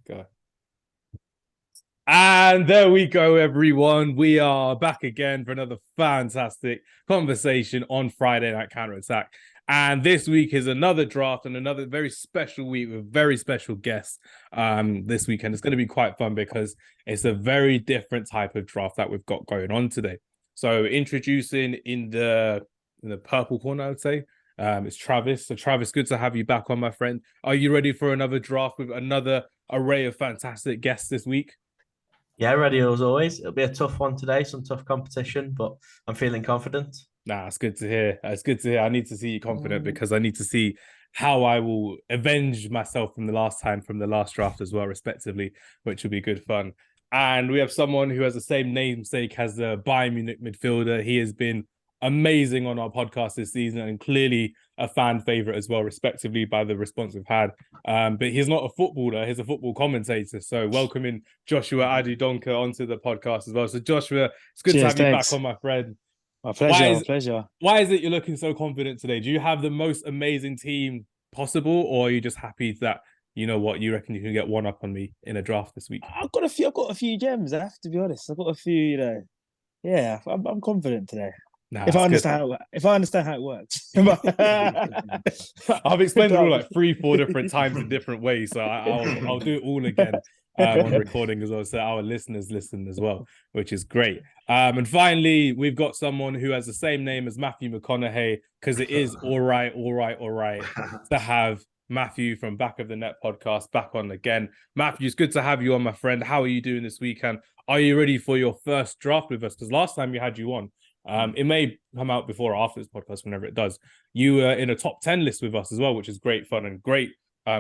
Go. And there we go, everyone. We are back again for another fantastic conversation on Friday Night Counter Attack. And this week is another draft and another very special week with very special guests this weekend. It's going to be quite fun because it's a very different type of draft that we've got going on today. So introducing in the purple corner, I would say, it's Travis. So Travis, good to have you back on, my friend. Are you ready for another draft with another array of fantastic guests this week? Yeah, ready as always. It'll be a tough one today, some tough competition, but I'm feeling confident. Nah, it's good to hear. It's good to hear. I need to see you confident because I need to see how I will avenge myself from the last time, from the last draft as well, respectively, which will be good fun. And we have someone who has the same namesake as the Bayern Munich midfielder. He has been amazing on our podcast this season and clearly a fan favorite as well, respectively, by the response we've had. But he's not a footballer, he's a football commentator. So welcoming Joshua Adu Donkor onto the podcast as well. So Joshua, it's good to have you back on, my friend. My pleasure, my pleasure. Why is it you're looking so confident today? Do you have the most amazing team possible, or are you just happy that you know what you reckon you can get one up on me in a draft this week? I've got a few gems. I have to be honest. I've got a few. Yeah, I'm confident today. Nah, if I understand how it works. I've explained it all like 3-4 different times in different ways, so I'll do it all again on recording as well, so our listeners listen as well, which is great. And finally, we've got someone who has the same name as Matthew McConaughey, because it is all right to have Matthew from Back of the Net podcast back on again. Matthew, it's good to have you on, my friend. How are you doing this weekend? Are you ready for your first draft with us? Because last time we had you on, it may come out before or after this podcast, whenever it does. You were in a top 10 list with us as well, which is great fun and great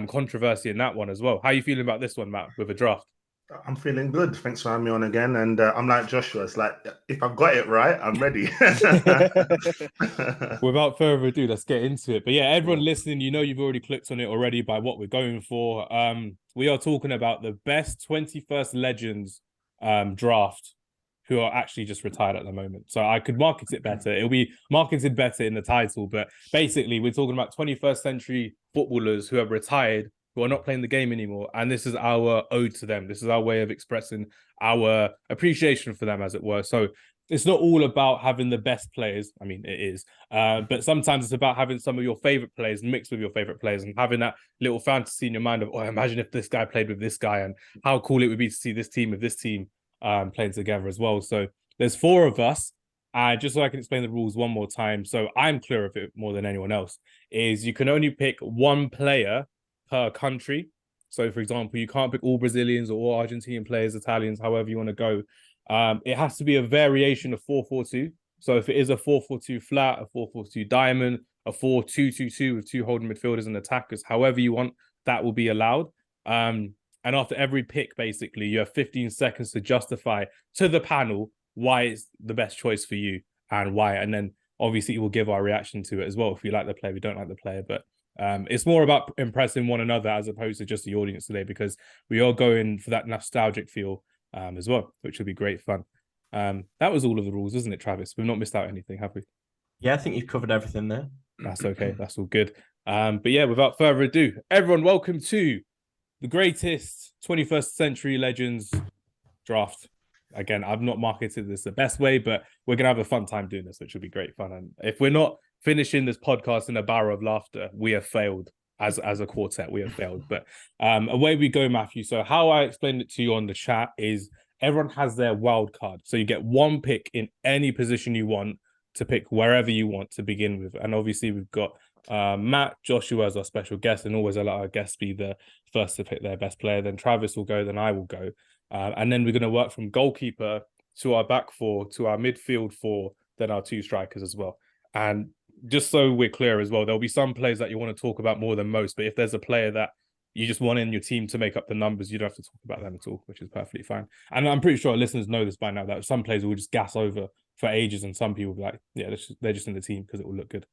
controversy in that one as well. How are you feeling about this one, Matt, with a draft? I'm feeling good. Thanks for having me on again. And I'm like Joshua. It's like, if I've got it right, I'm ready. Without further ado, let's get into it. But yeah, everyone listening, you know you've already clicked on it already by what we're going for. We are talking about the best 21st Legends draft who are actually just retired at the moment. So I could market it better. It'll be marketed better in the title. But basically, we're talking about 21st century footballers who have retired, who are not playing the game anymore. And this is our ode to them. This is our way of expressing our appreciation for them, as it were. So it's not all about having the best players. I mean, it is. But sometimes it's about having some of your favorite players mixed with your favorite players and having that little fantasy in your mind of, oh, imagine if this guy played with this guy and how cool it would be to see this team with this team playing together as well. So there's 4 of us. Just so I can explain the rules one more time, so I'm clear of it more than anyone else, is you can only pick one player per country. So, for example, you can't pick all Brazilians or all Argentinian players, Italians, however you want to go. It has to be a variation of 4-4-2. So if it is a 4-4-2 flat, a 4-4-2 diamond, a 4-2-2-2 with 2 holding midfielders and attackers, however you want, that will be allowed. And after every pick, basically, you have 15 seconds to justify to the panel why it's the best choice for you and why. And then obviously we'll give our reaction to it as well. If we like the player, we don't like the player. But it's more about impressing one another as opposed to just the audience today, because we are going for that nostalgic feel as well, which will be great fun. That was all of the rules, isn't it, Travis? We've not missed out anything, have we? Yeah, I think you've covered everything there. That's okay. That's all good. But yeah, without further ado, everyone, welcome to the greatest 21st century legends draft. Again, I've not marketed this the best way, but we're going to have a fun time doing this, which will be great fun. And if we're not finishing this podcast in a barrel of laughter, we have failed as a quartet. We have failed. But away we go, Matthew. So how I explained it to you on the chat is everyone has their wild card. So you get one pick in any position you want to pick wherever you want to begin with. And obviously we've got Matt, Joshua as our special guest, and always let our guests be the first to pick their best player. Then Travis will go, then I will go. And then we're going to work from goalkeeper to our back 4, to our midfield 4, then our 2 strikers as well. And just so we're clear as well, there'll be some players that you want to talk about more than most, but if there's a player that you just want in your team to make up the numbers, you don't have to talk about them at all, which is perfectly fine. And I'm pretty sure our listeners know this by now, that some players will just gas over for ages, and some people will be like, yeah, they're just in the team because it will look good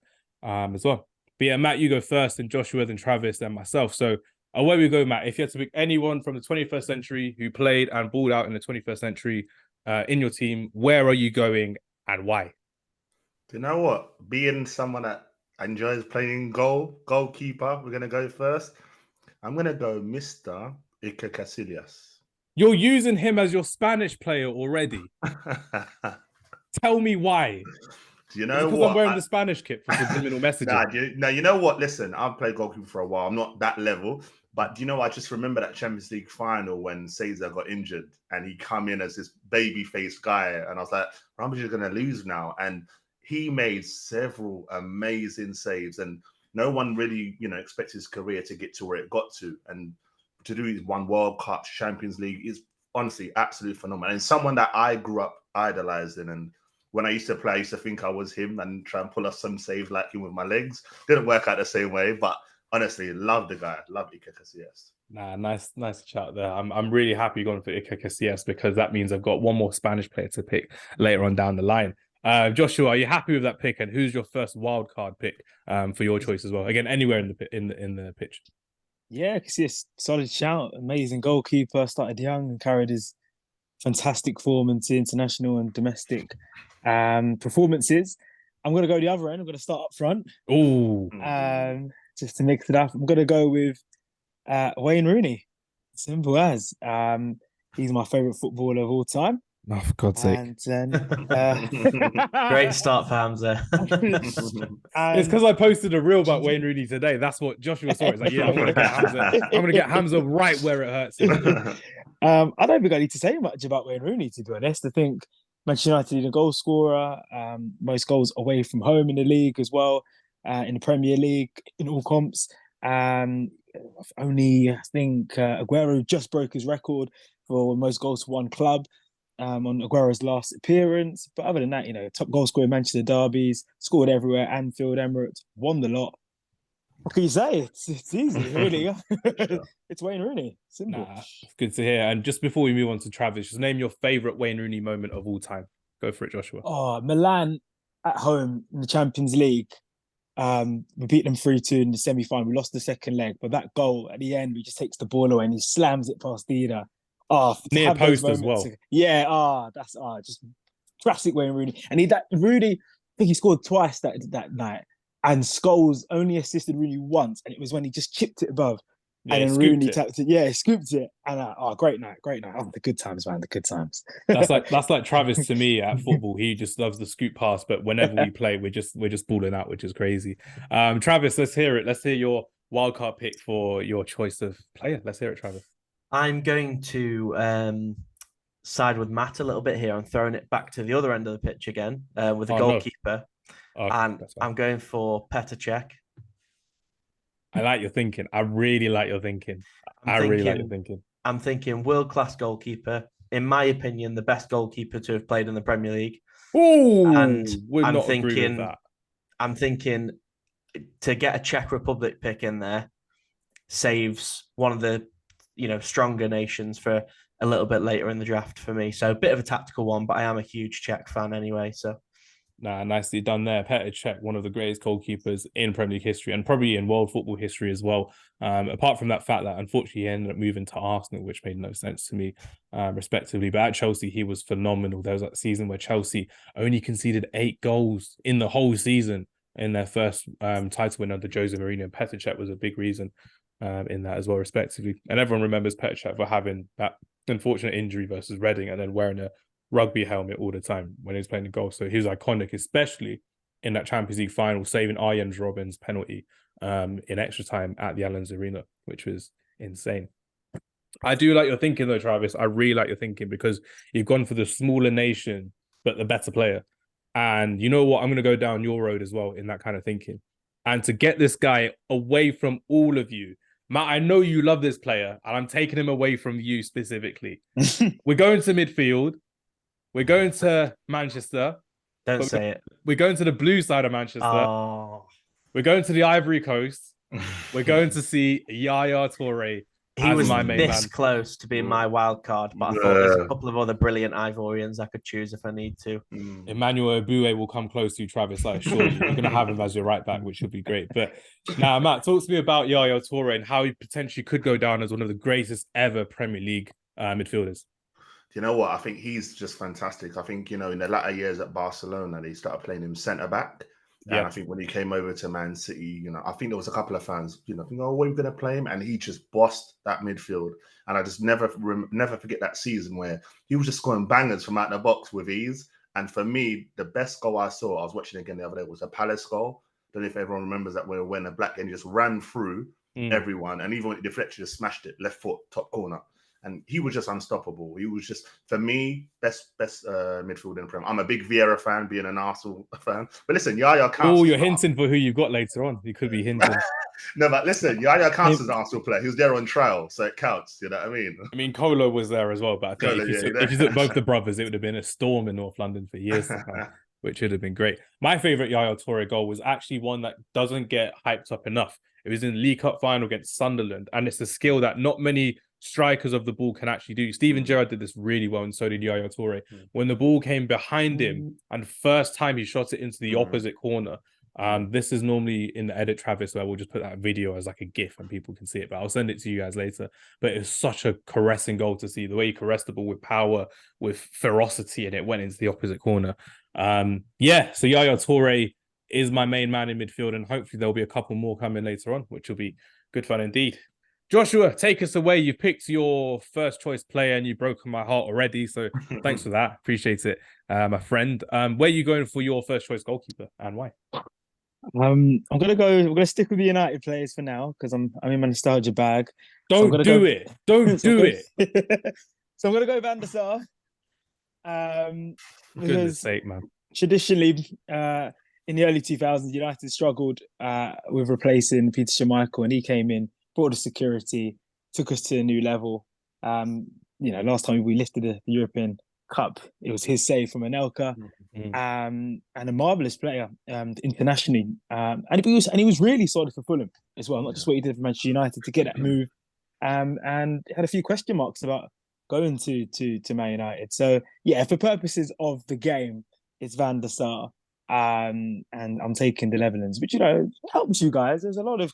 as well. But yeah, Matt, you go first, then Joshua, then Travis, then myself. So away we go, Matt. If you had to pick anyone from the 21st century who played and balled out in the 21st century in your team, where are you going and why? Do you know what? Being someone that enjoys playing goalkeeper, we're going to go first. I'm going to go Mr. Iker Casillas. You're using him as your Spanish player already. Tell me why. Do you Is it know because what? I'm wearing the Spanish kit for subliminal messaging? You know what? Listen, I've played goalkeeper for a while. I'm not that level, but do you know? I just remember that Champions League final when Cesar got injured and he come in as this baby-faced guy, and I was like, Rambouillet is going to lose now. And he made several amazing saves, and no one really, expects his career to get to where it got to, and to do his one World Cup, Champions League is honestly absolutely phenomenal. And someone that I grew up idolizing, and when I used to play, I used to think I was him and try and pull off some save like him with my legs. Didn't work out the same way, but honestly, love the guy. Love Iker Casillas. Nah, nice chat there. I'm really happy you're going for Iker Casillas because that means I've got one more Spanish player to pick later on down the line. Joshua, are you happy with that pick? And who's your first wild card pick for your choice as well? Again, anywhere in the pitch. Yeah, Casillas, solid shout. Amazing goalkeeper. Started young and carried his fantastic form into international and domestic performances. I'm going to go the other end. I'm going to start up front. Oh, just to mix it up. I'm going to go with Wayne Rooney. Simple as. He's my favourite footballer of all time. oh, for God's sake. And then, Great start for Hamz there. It's because I posted a reel about Wayne Rooney today. That's what Joshua saw. It's like, yeah, I'm going to get Hamza right where it hurts him. I don't think I need to say much about Wayne Rooney, to be honest. I think Manchester United is a goal scorer, most goals away from home in the league as well, in the Premier League, in all comps. Only, I think, Aguero just broke his record for most goals for one club on Aguero's last appearance. But other than that, top goal scorer in Manchester derbies, scored everywhere, Anfield, Emirates, won the lot. What can you say? It's easy, really. It's Wayne Rooney. Simple. Nah, it's good to hear. And just before we move on to Travis, just name your favourite Wayne Rooney moment of all time. Go for it, Joshua. Oh, Milan at home in the Champions League. We beat them 3-2 in the semi-final. We lost the second leg, but that goal at the end, he just takes the ball away and he slams it past Didier. Near post as well. That's just classic Wayne Rooney. And Rooney, I think he scored twice that night. And Scholes only assisted Rooney once, and it was when he just chipped it above. Yeah, and then Rooney tapped it. Yeah, scooped it. And great night. Oh, the good times, man. The good times. That's like Travis to me at football. He just loves the scoop pass, but whenever we play, we're just balling out, which is crazy. Travis, let's hear it. Let's hear your wildcard pick for your choice of player. Let's hear it, Travis. I'm going to side with Matt a little bit here. I'm throwing it back to the other end of the pitch again with a goalkeeper. No. And I'm going for Petr Cech. I like your thinking. I really like your thinking. Really like your thinking. I'm thinking world-class goalkeeper. In my opinion, the best goalkeeper to have played in the Premier League. Oh, and I'm not thinking with that. I'm thinking to get a Czech Republic pick in there saves one of the stronger nations for a little bit later in the draft for me. So a bit of a tactical one, but I am a huge Czech fan anyway. So. Nah, nicely done there. Petr Cech, one of the greatest goalkeepers in Premier League history and probably in world football history as well. Apart from that fact that unfortunately he ended up moving to Arsenal, which made no sense to me, respectively. But at Chelsea, he was phenomenal. There was that season where Chelsea only conceded 8 goals in the whole season in their first title win under Jose Mourinho. And Petr Cech was a big reason in that as well, respectively. And everyone remembers Petr Cech for having that unfortunate injury versus Reading and then wearing a rugby helmet all the time when he was playing the goal. So he was iconic, especially in that Champions League final, saving Arjen Robben's penalty in extra time at the Allianz Arena, which was insane. I do like your thinking though, Travis. I really like your thinking because you've gone for the smaller nation, but the better player. And you know what? I'm going to go down your road as well in that kind of thinking. And to get this guy away from all of you, Matt, I know you love this player, and I'm taking him away from you specifically. We're going to midfield. We're going to Manchester. Don't say it. We're going to the blue side of Manchester. Oh. We're going to the Ivory Coast. We're going to see Yaya Toure. He was this close to being my wild card, but I thought there's a couple of other brilliant Ivorians I could choose if I need to. Emmanuel Eboué will come close to you, Travis. I assure you. You're going to have him as your right back, which would be great. But now, Matt, talk to me about Yaya Toure and how he potentially could go down as one of the greatest ever Premier League midfielders. You know what? I think he's just fantastic. I think, in the latter years at Barcelona, they started playing him centre-back. And I think when he came over to Man City, I think there was a couple of fans, think, oh, we're going to play him. And he just bossed that midfield. And I just never forget that season where he was just scoring bangers from out the box with ease. And for me, the best goal I saw, I was watching again the other day, was a Palace goal. I don't know if everyone remembers that when the black end just ran through everyone. And even when it deflected, just smashed it, left foot, top corner. And he was just unstoppable. He was just, for me, best midfield in the Prem. I'm a big Vieira fan, being an Arsenal fan. But listen, Yaya counts. Oh, you're hinting for who you've got later on. You could be hinting. No, but listen, Yaya counts as an Arsenal player. He was there on trial, so it counts. You know what I mean? I mean, Kolo was there as well, but I think if you took both the brothers, it would have been a storm in North London for years to come, which would have been great. My favourite Yaya Toure goal was actually one that doesn't get hyped up enough. It was in the League Cup final against Sunderland, and it's a skill that not many strikers of the ball can actually do. Steven Gerrard did this really well, and so did Yaya Toure. When the ball came behind him, and first time he shot it into the opposite corner. This is normally in the edit, Travis, where we'll just put that video as like a GIF and people can see it, but I'll send it to you guys later. But it was such a caressing goal to see, the way he caressed the ball with power, with ferocity, and it went into the opposite corner. So Yaya Toure is my main man in midfield, and hopefully there'll be a couple more coming later on, which will be good fun indeed. Joshua, take us away. You picked your first choice player and you've broken my heart already. So thanks for that. Appreciate it, my friend. Where are you going for your first choice goalkeeper and why? I'm gonna stick with the United players for now because I'm in my nostalgia bag. Don't do it. So I'm gonna go Van der Sar. For goodness sake, man. Traditionally, in the early 2000s, United struggled with replacing Peter Schmeichel, and he came in, brought the security, took us to a new level. Last time we lifted the European Cup, it was his save from Anelka, and a marvelous player internationally. And he was really solid for Fulham as well, not just what he did for Manchester United to get that move. And had a few question marks about going to Man United. So yeah, for purposes of the game, it's Van der Sar. And I'm taking the Netherlands, which helps you guys. There's a lot of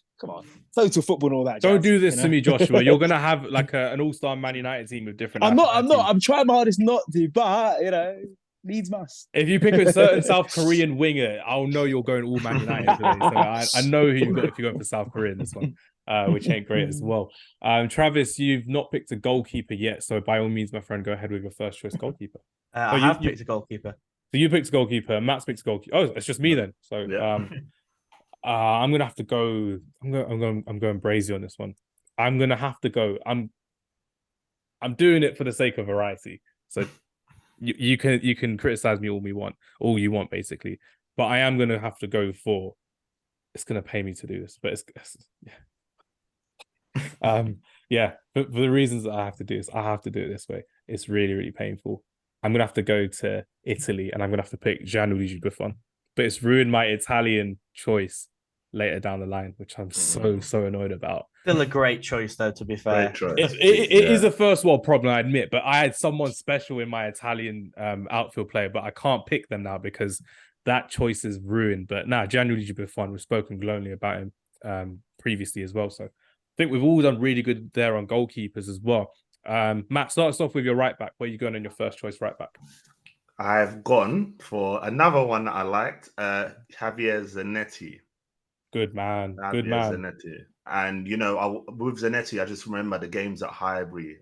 total football and all that. Don't do this to me, Joshua. You're gonna have like an all-star Man United team with different. I'm not. I'm trying my hardest not to, but needs must. If you pick a certain South Korean winger, I'll know you're going all Man United today. So I know who you've got if you're going for South Korea in this one, which ain't great as well. Travis, you've not picked a goalkeeper yet, so by all means, my friend, go ahead with your first choice goalkeeper. I have picked a goalkeeper. So you picked a goalkeeper. Matt's picked a goalkeeper. Oh, it's just me then. So I'm gonna have to go. I'm going brazy on this one. I'm gonna have to go. I'm doing it for the sake of variety. So you can criticize me all you want, basically. But I am gonna have to go for. It's gonna pay me to do this, but for the reasons that I have to do this, I have to do it this way. It's really, really painful. I'm going to have to go to Italy and I'm going to have to pick Gianluigi Buffon. But it's ruined my Italian choice later down the line, which I'm so annoyed about. Still a great choice, though, to be fair. It is a first world problem, I admit, but I had someone special in my Italian outfield player, but I can't pick them now because that choice is ruined. But now, Gianluigi Buffon, we've spoken glowingly about him previously as well. So I think we've all done really good there on goalkeepers as well. Matt, start us off with your right back. Where are you going on your first choice right back? I've gone for another one that I liked, Javier Zanetti. Good man. Zanetti. And, with Zanetti, I just remember the games at Highbury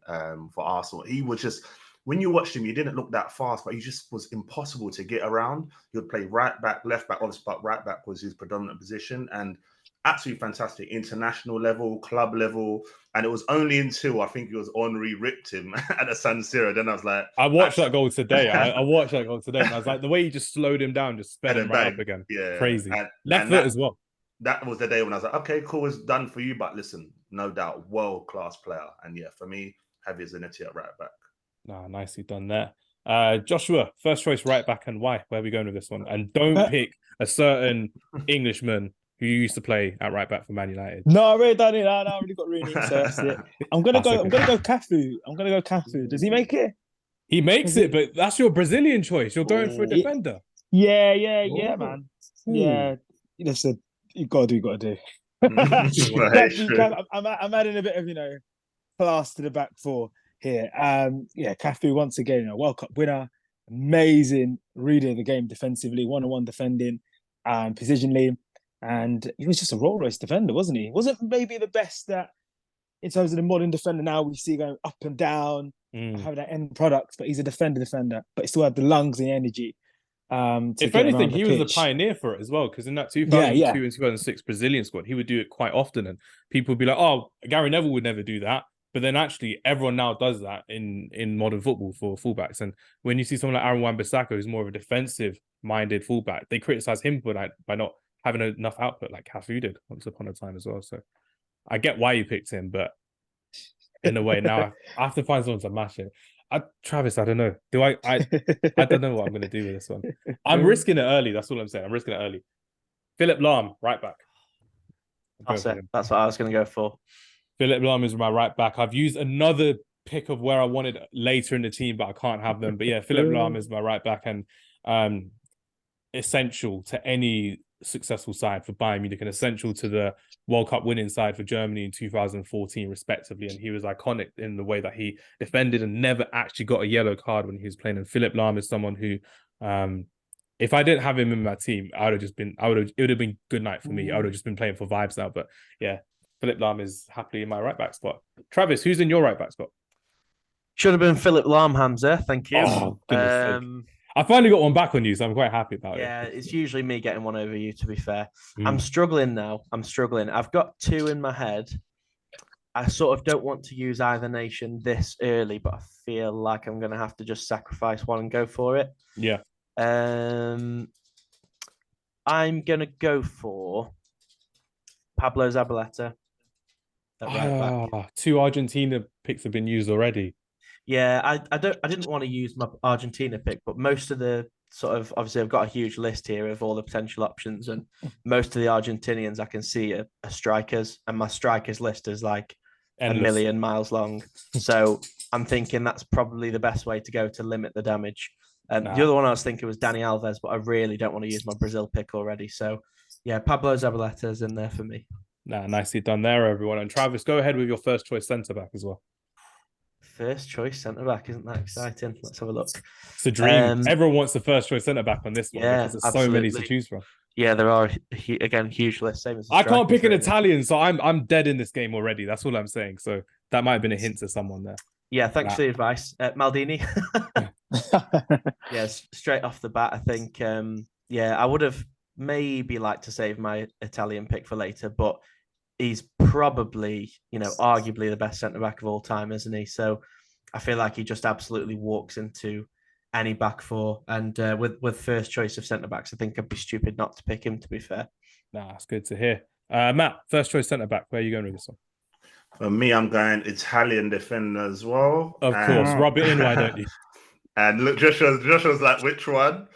for Arsenal. He was just, when you watched him, he didn't look that fast, but he just was impossible to get around. He would play right back, left back, obviously, but right back was his predominant position. And absolutely fantastic, international level, club level. And it was only until I think it was Henry ripped him at the San Siro. Then I was like, I watched that goal today. I watched that goal today. And I was like, the way he just slowed him down, just sped him right up again. Yeah. Crazy. Left foot as well. That was the day when I was like, okay, cool, it's done for you. But listen, no doubt, world-class player. And yeah, for me, Javier Zanetti at right back. Nicely done there. Joshua, first choice right back and why? Where are we going with this one? And don't pick a certain Englishman who used to play at right back for Man United. No, I already done it. I already got Rooney. So that's it. I'm gonna go Cafu. Does he make it? He makes it, but that's your Brazilian choice. You're going for a defender. Yeah, man. Ooh. Yeah, listen, you gotta do. I'm adding a bit of class to the back four here. Cafu once again, World Cup winner, amazing reader of the game defensively, 1-on-1 defending. and positionally. And he was just a roll race defender, wasn't he? Wasn't maybe the best that in terms of the modern defender now we see going up and down, having that end product, but he's a defender, but he still had the lungs and the energy. If anything, he was the pioneer for it as well, because in that 2002 and 2006 Brazilian squad, he would do it quite often, and people would be like, "Oh, Gary Neville would never do that." But then actually, everyone now does that in modern football for fullbacks. And when you see someone like Aaron Wan-Bissaka, who's more of a defensive-minded fullback, they criticize him for that by not having enough output, like Cafu did once upon a time as well. So I get why you picked him, but in a way, now I have to find someone to match it. Travis, I don't know. I don't know what I'm going to do with this one. I'm risking it early. That's all I'm saying. I'm risking it early. Philip Lahm, right back. That's what I was going to go for. Philip Lahm is my right back. I've used another pick of where I wanted later in the team, but I can't have them. But yeah, Philip Lahm is my right back, and essential to any successful side for Bayern Munich and essential to the World Cup winning side for Germany in 2014, respectively. And he was iconic in the way that he defended and never actually got a yellow card when he was playing. And Philip Lahm is someone who, if I didn't have him in my team, it would have been good night for me. I would have just been playing for vibes now. But yeah, Philip Lahm is happily in my right back spot. Travis, who's in your right back spot? Should have been Philip Lahm, Hamza. Thank you. Oh, goodness sake. I finally got one back on you, so I'm quite happy about it. Yeah, it's usually me getting one over you, to be fair. I'm struggling now. I've got two in my head. I sort of don't want to use either nation this early, but I feel like I'm going to have to just sacrifice one and go for it. Yeah. I'm going to go for Pablo Zabaleta. Right back. Two Argentina picks have been used already. Yeah, I didn't want to use my Argentina pick, but most of the sort of, obviously I've got a huge list here of all the potential options, and most of the Argentinians I can see are strikers, and my strikers list is like endless. 1 million miles long. So I'm thinking that's probably the best way to go to limit the damage. The other one I was thinking was Dani Alves, but I really don't want to use my Brazil pick already. So yeah, Pablo Zabaleta is in there for me. Nicely done there, everyone. And Travis, go ahead with your first choice centre back as well. First choice centre back, isn't that exciting? Let's have a look. It's a dream. Everyone wants the first choice centre back on this one because there's absolutely. so many to choose from. Yeah, there are again huge list. Same as I can't pick an Italian, so I'm dead in this game already. That's all I'm saying. So that might have been a hint to someone there. Yeah, thanks for the advice, Maldini. Yes, straight off the bat, I think. I would have maybe liked to save my Italian pick for later, but he's probably, arguably the best centre-back of all time, isn't he? So I feel like he just absolutely walks into any back four. And with first choice of centre-backs, I think I'd be stupid not to pick him, to be fair. That's good to hear. Matt, first choice centre-back, where are you going with this one? For me, I'm going Italian defender as well. Of course. Rub it in, why don't you? And look, Joshua's like, which one?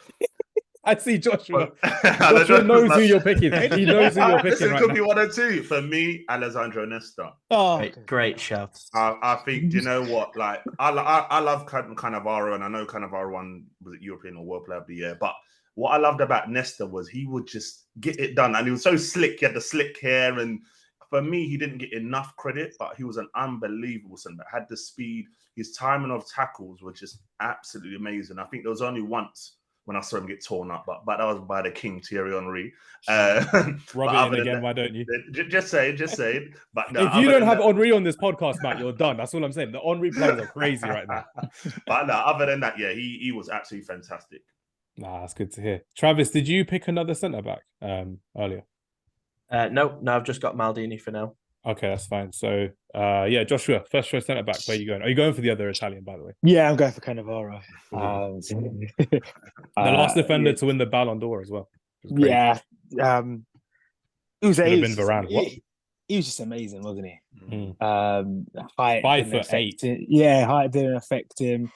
I see Joshua. Joshua knows who you're picking. He knows who you're picking. It could be 1 or 2. For me, Alessandro Nesta. Oh, great shout. I think, you know what? Like, I love Cannavaro, and I know Cannavaro won, was it European or World Player of the Year? But what I loved about Nesta was he would just get it done, and he was so slick. He had the slick hair, and for me, he didn't get enough credit, but he was an unbelievable centre. Had the speed. His timing of tackles was just absolutely amazing. I think there was only once when I saw him get torn up, but that was by the king, Thierry Henry. Rub it in again, why don't you? Just saying. But no, if you don't have Henry on this podcast, Matt, you're done. That's all I'm saying. The Henry players are crazy right now. But no, other than that, yeah, he was absolutely fantastic. That's good to hear. Travis, did you pick another centre-back earlier? No, I've just got Maldini for now. Okay, that's fine. So, Joshua, first choice centre back. Where are you going? Are you going for the other Italian, by the way? Yeah, I'm going for Cannavaro. The last defender to win the Ballon d'Or as well. Yeah, it was Varane. What? He was just amazing, wasn't he? Height 5'8". Yeah, height didn't affect him.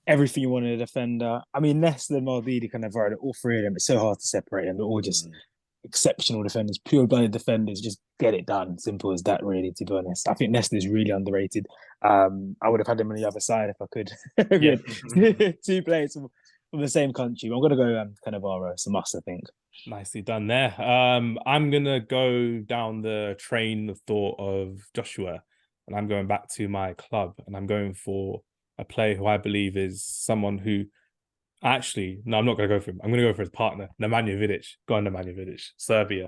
Everything you wanted in a defender. I mean, Nesta and Maldini, Cannavaro, all three of them. It's so hard to separate them. They're all just exceptional defenders, pure-blooded defenders. Just get it done. Simple as that, really, to be honest. I think Nesta is really underrated. I would have had him on the other side if I could. Yeah. Two players from the same country. I'm going to go Cannavaro. It's a must, I think. Nicely done there. I'm going to go down the train of thought of Joshua, and I'm going back to my club, and I'm going for a player who I believe is someone who Actually, no, I'm not going to go for him. I'm going to go for his partner, Nemanja Vidic. Go on, Nemanja Vidic. Serbia.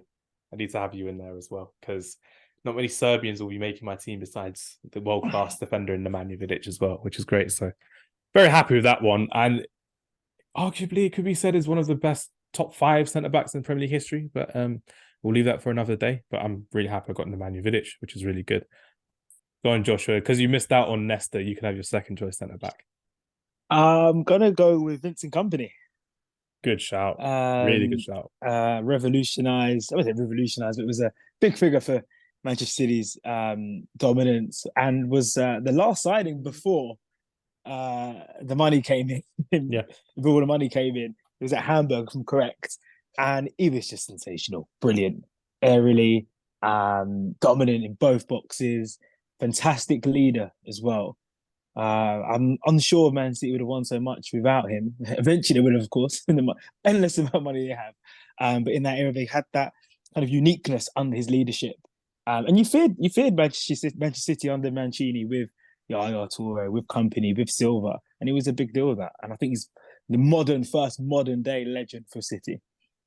I need to have you in there as well because not many Serbians will be making my team besides the world-class defender in Nemanja Vidic as well, which is great. So very happy with that one. And arguably, it could be said is one of the best top 5 centre-backs in Premier League history, but we'll leave that for another day. But I'm really happy I got Nemanja Vidic, which is really good. Go on, Joshua, because you missed out on Nesta. You can have your second choice centre-back. I'm gonna go with Vincent Kompany. Good shout. Really good shout. Revolutionised. I wouldn't say revolutionised, but it was a big figure for Manchester City's dominance and was the last signing before the money came in. Yeah. Before the money came in. It was at Hamburg, if I'm correct. And he was just sensational. Brilliant. Aerially, dominant in both boxes. Fantastic leader as well. I'm unsure Man City would have won so much without him. Eventually, they would have, of course, in the endless amount of money they have. But in that era, they had that kind of uniqueness under his leadership. And you feared Manchester City under Mancini with Yaya Toure, with Kompany, with Silva, and it was a big deal with that. And I think he's the first modern day legend for City.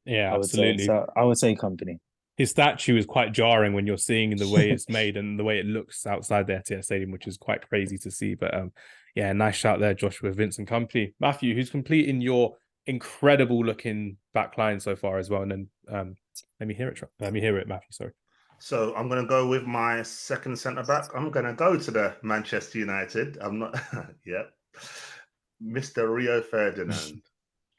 Yeah, absolutely. So I would say Kompany. His statue is quite jarring when you're seeing the way it's made and the way it looks outside the Etihad Stadium, which is quite crazy to see. But yeah, nice shout there, Joshua, Vincent Kompany. Matthew, who's completing your incredible looking back line so far as well. And then let me hear it, Matthew, sorry. So I'm going to go with my second centre-back. I'm going to go to the Manchester United. I'm not... Yep. Mr. Rio Ferdinand.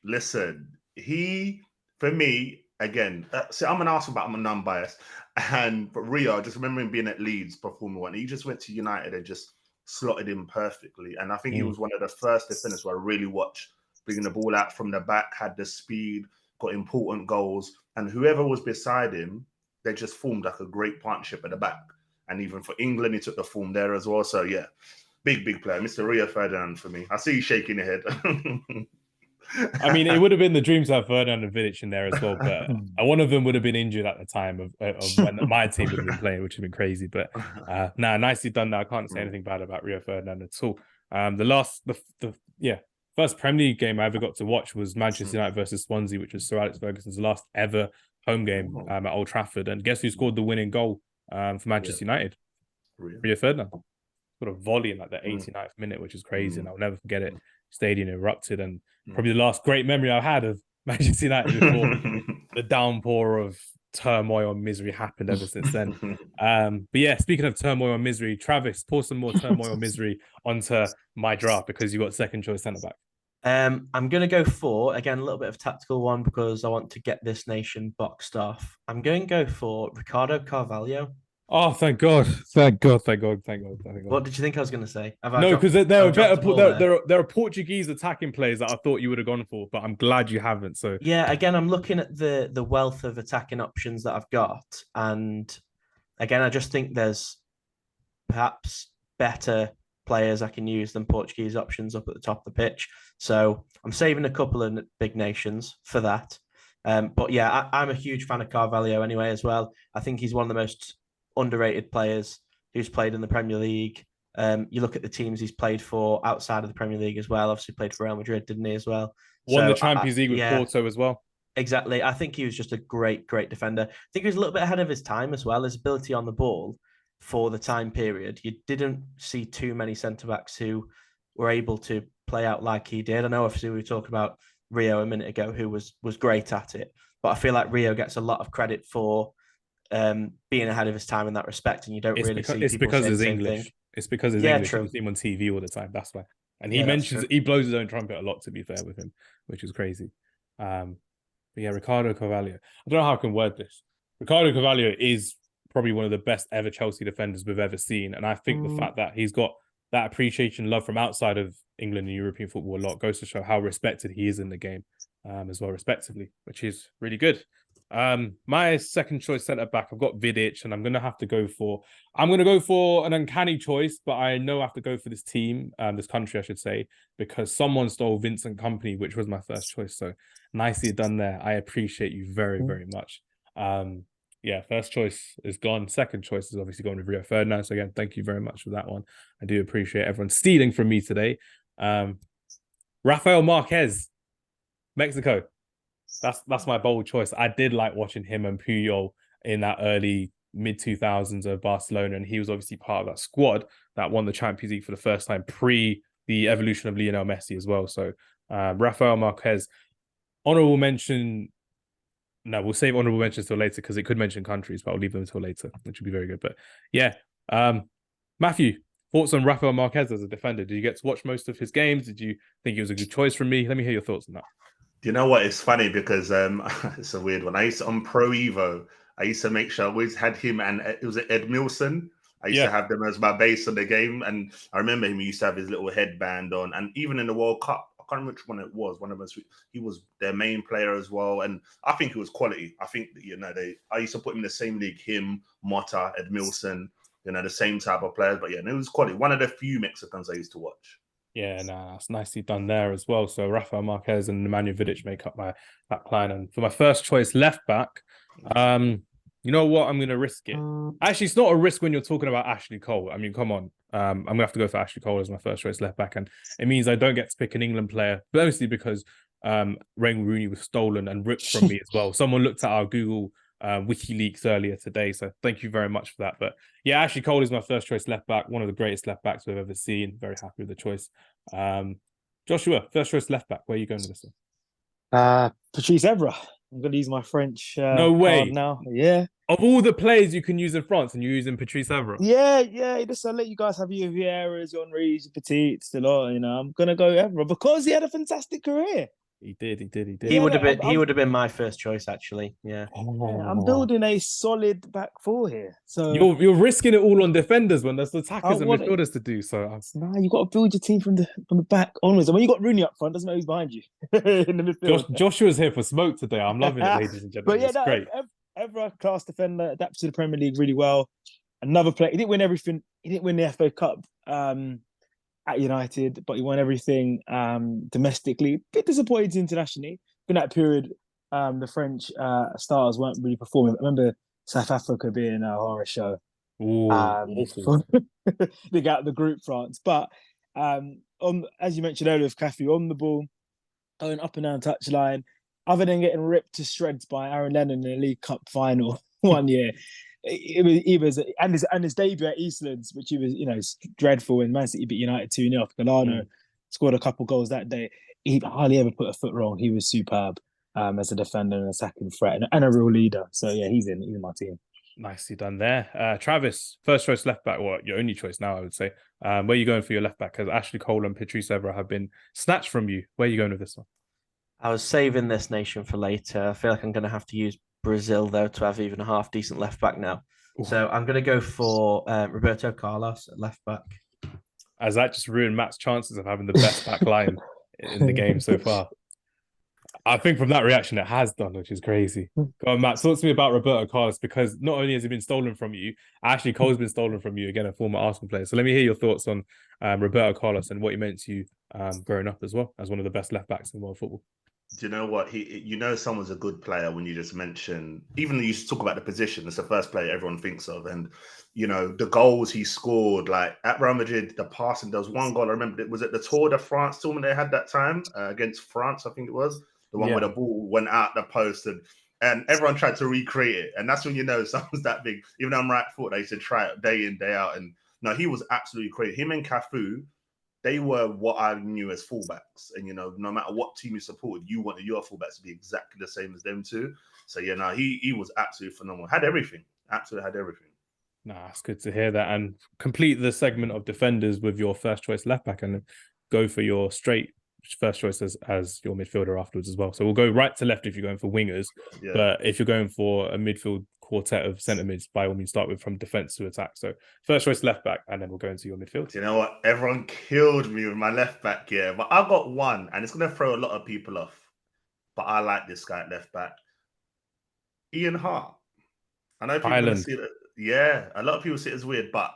Listen, he, for me... Again, see, I'm an Arsenal, but I'm a non-biased. But Rio, just remember him being at Leeds performing one. He just went to United and just slotted in perfectly. And I think he was one of the first defenders who I really watched, bringing the ball out from the back, had the speed, got important goals. And whoever was beside him, they just formed like a great partnership at the back. And even for England, he took the form there as well. So yeah, big player. Mr. Rio Ferdinand for me. I see you shaking your head. I mean, it would have been the dream to have Ferdinand and Vidic in there as well, but one of them would have been injured at the time of when my team would have been playing, which would have been crazy. But nicely done. Now I can't say anything bad about Rio Ferdinand at all. The first Premier League game I ever got to watch was Manchester United versus Swansea, which was Sir Alex Ferguson's last ever home game at Old Trafford. And guess who scored the winning goal for Manchester United? Rio Ferdinand. Got a volley in like the 89th minute, which is crazy, and I'll never forget it. Stadium erupted, and probably the last great memory I had of Manchester United before the downpour of turmoil and misery happened ever since then. But yeah, speaking of turmoil and misery, Travis, pour some more turmoil and misery onto my draft because you got second choice centre back. I'm going to go for, again, a little bit of a tactical one because I want to get this nation boxed off. I'm going to go for Ricardo Carvalho. Oh, thank God. Thank God. What did you think I was going to say? No, because there are Portuguese attacking players that I thought you would have gone for, but I'm glad you haven't. So yeah, again, I'm looking at the wealth of attacking options that I've got. And again, I just think there's perhaps better players I can use than Portuguese options up at the top of the pitch. So I'm saving a couple of big nations for that. But yeah, I'm a huge fan of Carvalho anyway as well. I think he's one of the most underrated players who's played in the Premier League. You look at the teams he's played for outside of the Premier League as well. Obviously played for Real Madrid, didn't he, as well? Won the Champions League with Porto as well. Exactly. I think he was just a great defender. I think he was a little bit ahead of his time as well. His ability on the ball for the time period. You didn't see too many centre-backs who were able to play out like he did. I know obviously we talked about Rio a minute ago, who was great at it. But I feel like Rio gets a lot of credit for being ahead of his time in that respect, and you don't see people it's because say he's the same English. thing. It's because he's English. You see him on TV all the time. That's why. And he blows his own trumpet a lot, to be fair with him, which is crazy. But yeah, Ricardo Carvalho. I don't know how I can word this. Ricardo Carvalho is probably one of the best ever Chelsea defenders we've ever seen, and I think the fact that he's got that appreciation, love from outside of England and European football a lot goes to show how respected he is in the game, as well, respectively, which is really good. My second choice centre back, I've got Vidic, and I'm going to go for an uncanny choice, but I know I have to go for this team, this country, I should say, because someone stole Vincent Kompany, which was my first choice. So nicely done there. I appreciate you very, very much. Yeah, first choice is gone. Second choice is obviously going with Rio Ferdinand. So again, thank you very much for that one. I do appreciate everyone stealing from me today. Rafael Marquez. Mexico. That's my bold choice. I did like watching him and Puyol in that early mid-2000s of Barcelona, and he was obviously part of that squad that won the Champions League for the first time pre the evolution of Lionel Messi as well. So Rafael Marquez, honorable mention. No, we'll save honorable mentions till later because it could mention countries, but I'll leave them until later, which would be very good. But yeah, Matthew, thoughts on Rafael Marquez as a defender? Did you get to watch most of his games? Did you think he was a good choice from me? Let me hear your thoughts on that. Do you know what? It's funny because it's a weird one. I used to, on Pro Evo, I used to make sure I always had him and it was Ed Milson. I used to have them as my base on the game. And I remember him, he used to have his little headband on. And even in the World Cup, I can't remember which one it was. One of us, he was their main player as well. And I think it was quality. I think, I used to put him in the same league, him, Motta, Ed Milson, the same type of players. But yeah, it was quality. One of the few Mexicans I used to watch. Yeah, that's nicely done there as well. So Rafael Marquez and Nemanja Vidic make up my back line. And for my first choice left back, you know what? I'm going to risk it. Actually, it's not a risk when you're talking about Ashley Cole. I mean, come on. I'm going to have to go for Ashley Cole as my first choice left back. And it means I don't get to pick an England player, mostly because Wayne Rooney was stolen and ripped from me as well. Someone looked at our Google WikiLeaks earlier today. So thank you very much for that. But yeah, Ashley Cole is my first choice left back. One of the greatest left backs we've ever seen. Very happy with the choice. Joshua, first choice left back. Where are you going with this one? Patrice Evra. I'm going to use my French no way card now. Yeah. Of all the players you can use in France, and you're using Patrice Evra. Yeah. Just I'll let you guys have your Vieiras, your Henrys, your Petites, I'm going to go Evra because he had a fantastic career. He did. He would have been my first choice, actually. Yeah. I'm building a solid back four here. So you're risking it all on defenders when there's attackers and midfielders to do. So you got to build your team from the back onwards. And when you got Rooney up front, doesn't matter who's behind you in the midfield. Joshua's here for smoke today. I'm loving it, ladies and gentlemen. But yeah, great. Evra, class defender, adapted to the Premier League really well. Another player. He didn't win everything. He didn't win the FA Cup at United, but he won everything domestically. Bit disappointed internationally. In that period, the French stars weren't really performing. I remember South Africa being a horror show. They got the group France. But as you mentioned earlier with Cafu on the ball, going up and down touchline, other than getting ripped to shreds by Aaron Lennon in the League Cup final one year, his debut at Eastlands, which he was, dreadful when Man City beat United 2-0. Gallardo scored a couple goals that day. He hardly ever put a foot wrong. He was superb as a defender and a attacking threat and a real leader. So yeah, he's in my team. Nicely done there. Travis, first choice left back, or your only choice now, I would say. Where are you going for your left back? Because Ashley Cole and Patrice Evra have been snatched from you. Where are you going with this one? I was saving this nation for later. I feel like I'm going to have to use Brazil, though, to have even a half decent left back now. Ooh. So I'm going to go for Roberto Carlos at left back. As that just ruined Matt's chances of having the best back line in the game so far. I think from that reaction, it has done, which is crazy. Go on, Matt, talk to me about Roberto Carlos, because not only has he been stolen from you, Ashley Cole's been stolen from you, again, a former Arsenal player. So let me hear your thoughts on Roberto Carlos and what he meant to you growing up as well, as one of the best left backs in world football. Do you know what? Someone's a good player when you just mention, even though you talk about the position, it's the first player everyone thinks of. And, the goals he scored, like at Real Madrid, the passing, there was one goal, I remember, was it the Tour de France tournament they had that time against France, I think it was? The one where the ball went out the post and everyone tried to recreate it. And that's when someone's that big. Even though I'm right foot, they used to try it day in, day out. And no, he was absolutely crazy. Him and Cafu, they were what I knew as fullbacks. And, no matter what team you supported, you wanted your fullbacks to be exactly the same as them too. So, he was absolutely phenomenal. Had everything. Absolutely had everything. It's good to hear that. And complete the segment of defenders with your first choice left back and go for your straight first choice as your midfielder afterwards as well. So we'll go right to left if you're going for wingers. Yeah. But if you're going for a midfield quartet of centre mids, by all means, start with from defence to attack. So first choice left back, and then we'll go into your midfield. Do you know what? Everyone killed me with my left back here, but I've got one, and it's going to throw a lot of people off. But I like this guy at left back. Ian Hart. I know people see that. Yeah, a lot of people see it as weird, but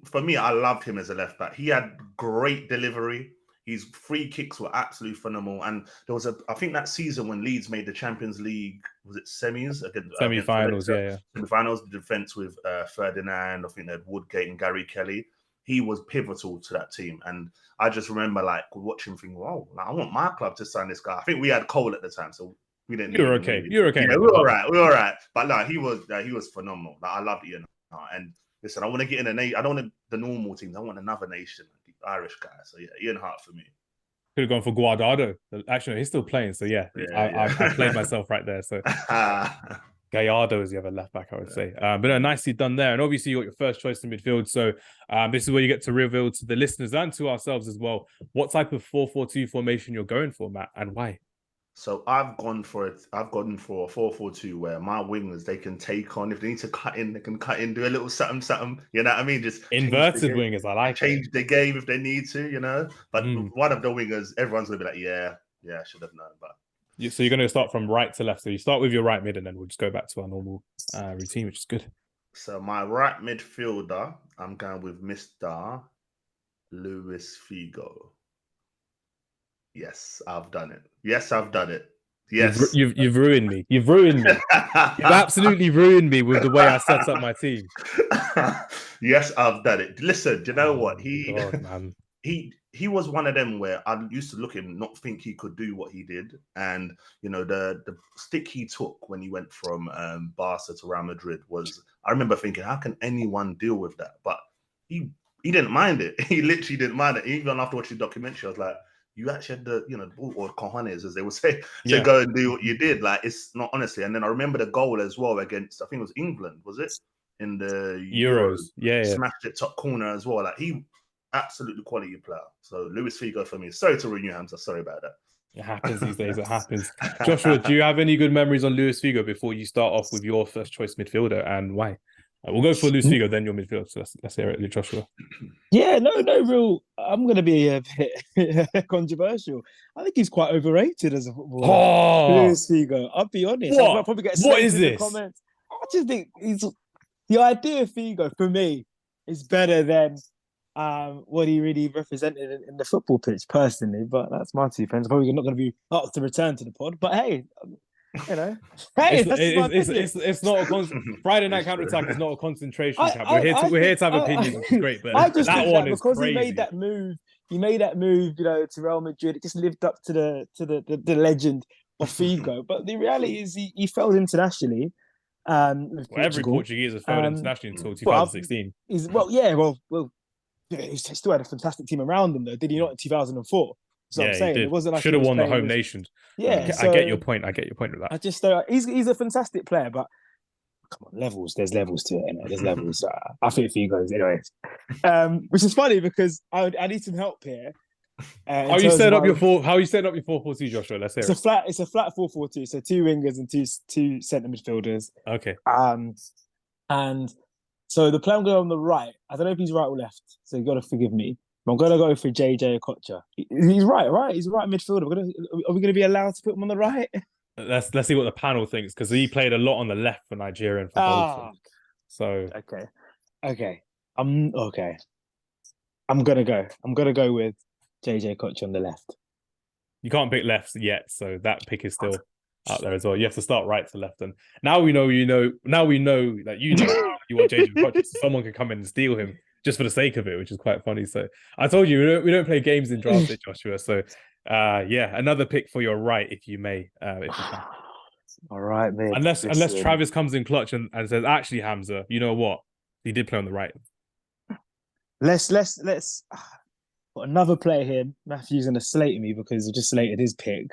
for me, I loved him as a left back. He had great delivery. His free kicks were absolutely phenomenal. And there was I think that season when Leeds made the Champions League, was it semis? Semi-finals, yeah. Semi-finals, the defence with Ferdinand, I think they had Woodgate and Gary Kelly. he was pivotal to that team. And I just remember like watching him thinking, wow, like, I want my club to sign this guy. I think we had Cole at the time, so we didn't. You're okay. You're okay. Yeah, we were all right. We were all right. But no, he was phenomenal. Like, I loved Ian Hart. And listen, I want to get in a nation. I don't want the normal teams. I want another nation, the Irish guy. So yeah, Ian Hart for me. Could have gone for Guardado. Actually, no, he's still playing. So yeah, I played myself right there. So Gallardo is the other left back, I would say. But no, nicely done there. And obviously, you got your first choice in midfield. So this is where you get to reveal to the listeners and to ourselves as well what type of 4-4-2 formation you're going for, Matt, and why. So I've gone for a 4-4-2 where my wingers, they can take on, if they need to cut in, they can cut in, do a little something. You know what I mean? Just inverted wingers. I like change the game if they need to. You know, but one of the wingers, everyone's gonna be like, yeah, I should have known, but. So you're going to start from right to left. So you start with your right mid, and then we'll just go back to our normal routine, which is good. So my right midfielder, I'm going with Mr. Luis Figo. Yes, I've done it. Yes. You've ruined me. You've ruined me. You've absolutely ruined me with the way I set up my team. Yes, I've done it. Listen, do you know what? He was one of them where I used to look at him, not think he could do what he did. And, you know, the stick he took when he went from Barca to Real Madrid was, I remember thinking, how can anyone deal with that? But he didn't mind it. He literally didn't mind it. Even after watching the documentary, I was like, you actually had the, you know, or cojones, as they would say, to go and do what you did. Like, it's not honestly. And then I remember the goal as well against, I think it was England, was it? In the Euros. Yeah. Smashed it top corner as well. Like, he absolutely quality player. So Luis Figo for me. Sorry to ruin you, Hamza. Sorry about that. It happens these days. It happens. Joshua, do you have any good memories on Luis Figo before you start off with your first choice midfielder, and why? We'll go for Luis Figo, then your midfielder. So let's hear it, Joshua. Yeah, no real. I'm going to be a bit controversial. I think he's quite overrated as a footballer. Luis Figo. I'll be honest. I'll probably get what is this? Comments. I just think the idea of Figo for me is better than what he really represented in the football pitch, personally. But that's my 2 pence. Probably not going to be up to return to the pod. But hey, you know, hey, it's not a Friday night counter attack is not a concentration camp. We're here to have opinions, which is great. But I just that think one that is because crazy. he made that move, you know, to Real Madrid. It just lived up to the legend of Figo. But the reality is, he failed internationally. Every Portuguese has failed internationally until 2016. He still had a fantastic team around him, though. Did he not in 2004? So I'm saying it wasn't like should have won the home nations. Yeah, I get your point. I get your point with that. I just he's a fantastic player, but come on, levels. There's levels to it. You know? There's levels. I think Figo's anyways. Which is funny because I need some help here. How you set up your 4-4-2, Joshua? Let's hear it. It's a flat 4-4-2. So 2 wingers and two centre midfielders. Okay. And so the player I'm going on the right. I don't know if he's right or left. So you got to forgive me. I'm going to go for JJ Okocha. He's right? He's a right midfielder. Are we going to be allowed to put him on the right? Let's see what the panel thinks, because he played a lot on the left for Nigeria and for Bolton. So okay. I'm gonna go with JJ Okocha on the left. You can't pick left yet, so that pick is still out there as well. You have to start right to left, and now we know that you want JJ Okocha, so someone can come in and steal him just for the sake of it, which is quite funny. So I told you we don't play games in draft, Joshua. So another pick for your right, if you may. If you can. All right, man. Unless Travis comes in clutch and says, actually, Hamza, you know what? He did play on the right. Let's put another player here. Matthew's gonna slate me because I just slated his pick.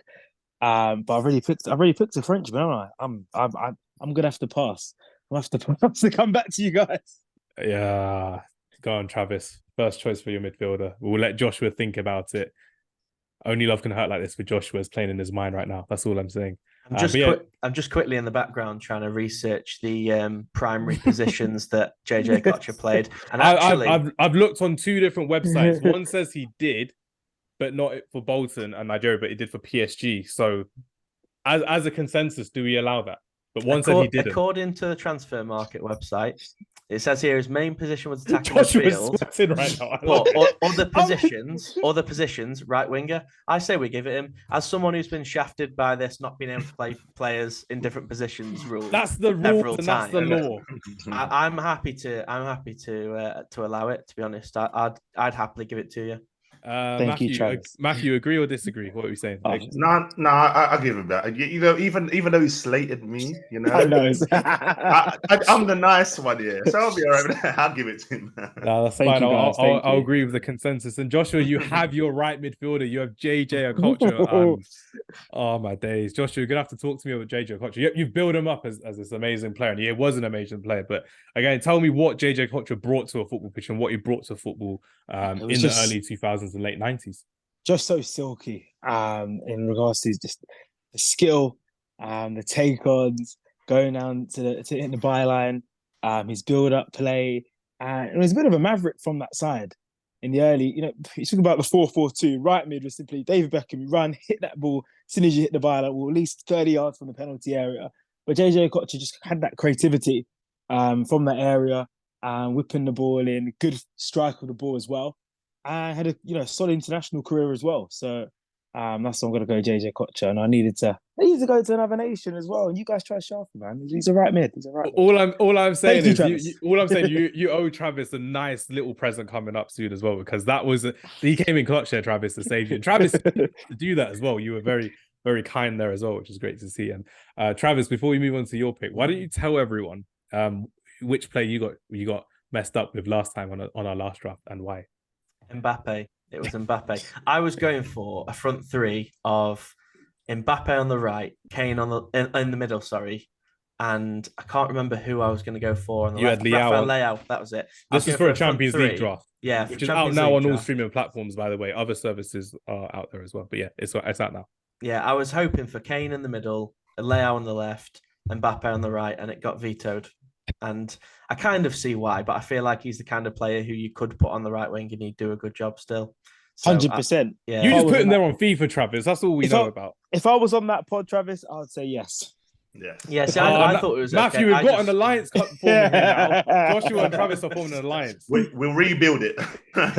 But I've already picked a Frenchman, haven't I? I'm gonna have to pass. I'll have to pass to come back to you guys. Yeah. Go on, Travis. First choice for your midfielder. We'll let Joshua think about it. Only love can hurt like this with Joshua's playing in his mind right now. That's all I'm saying. I'm just quickly in the background trying to research the primary positions that JJ Okocha played. And actually, I've looked on 2 different websites. One says he did, but not for Bolton and Nigeria, but he did for PSG. So, as a consensus, do we allow that? But one said he didn't. According to the transfer market website, It says here his main position was attacking Joshua's midfield. sweating right now. But other positions, right winger. I say we give it him. As someone who's been shafted by this not being able to play players in different positions rule. That's the rules and that's the law. I'm happy to allow it. To be honest, I'd happily give it to you. Thank you, Travis. Matthew, agree or disagree? What are we saying? No, I give him that. You know, even though he slated me, you know, I know. I'm the nice one here, so I'll be all right with that. I'll give it to him. No, that's Thank fine. you, guys. I'll agree with the consensus. And Joshua, you have your right midfielder. You have JJ Okocha. Oh my days, Joshua, you're gonna have to talk to me about JJ Okocha. You've built him up as this amazing player, and he was an amazing player. But again, tell me what JJ Okocha brought to a football pitch and what he brought to football in the early 2000s and late 90s. Just so silky in regards to just the skill, the take-ons, going down to hit the byline, his build-up play. It was a bit of a maverick from that side in the early, you talk about the 4-4-2, right mid was simply David Beckham, you run, hit that ball, as soon as you hit the byline, well, at least 30 yards from the penalty area. But JJ Okocha just had that creativity from that area, whipping the ball in, good strike of the ball as well. And had a solid international career as well. So that's why I'm gonna go JJ Okocha. And I needed to go to another nation as well. And you guys try sharp, man. He's a right mid. All I'm saying is you, you owe Travis a nice little present coming up soon as well, because that was he came in clutch there, Travis, to save you. And Travis to do that as well. You were very, very kind there as well, which is great to see. And Travis, before we move on to your pick, why don't you tell everyone which player you got messed up with last time on our last draft and why? Mbappe. It was Mbappe. I was going for a front three of Mbappe on the right, Kane in the middle, sorry. And I can't remember who I was going to go for on the left. Had Leao. That was it. This is for a Champions League draft. Yeah, which is out now on all streaming platforms, by the way. Other services are out there as well. But yeah, it's out now. Yeah, I was hoping for Kane in the middle, Leao on the left, Mbappe on the right, and it got vetoed. And I kind of see why, but I feel like he's the kind of player who you could put on the right wing and he'd do a good job still. 100%. Yeah, you just put him there on FIFA, Travis. That's all we know about. If I was on that pod, Travis, I would say yes. Yeah, see, I thought it was Matthew. Okay. We've got an alliance forming here now. Joshua and Travis are forming an alliance. We'll rebuild it. Got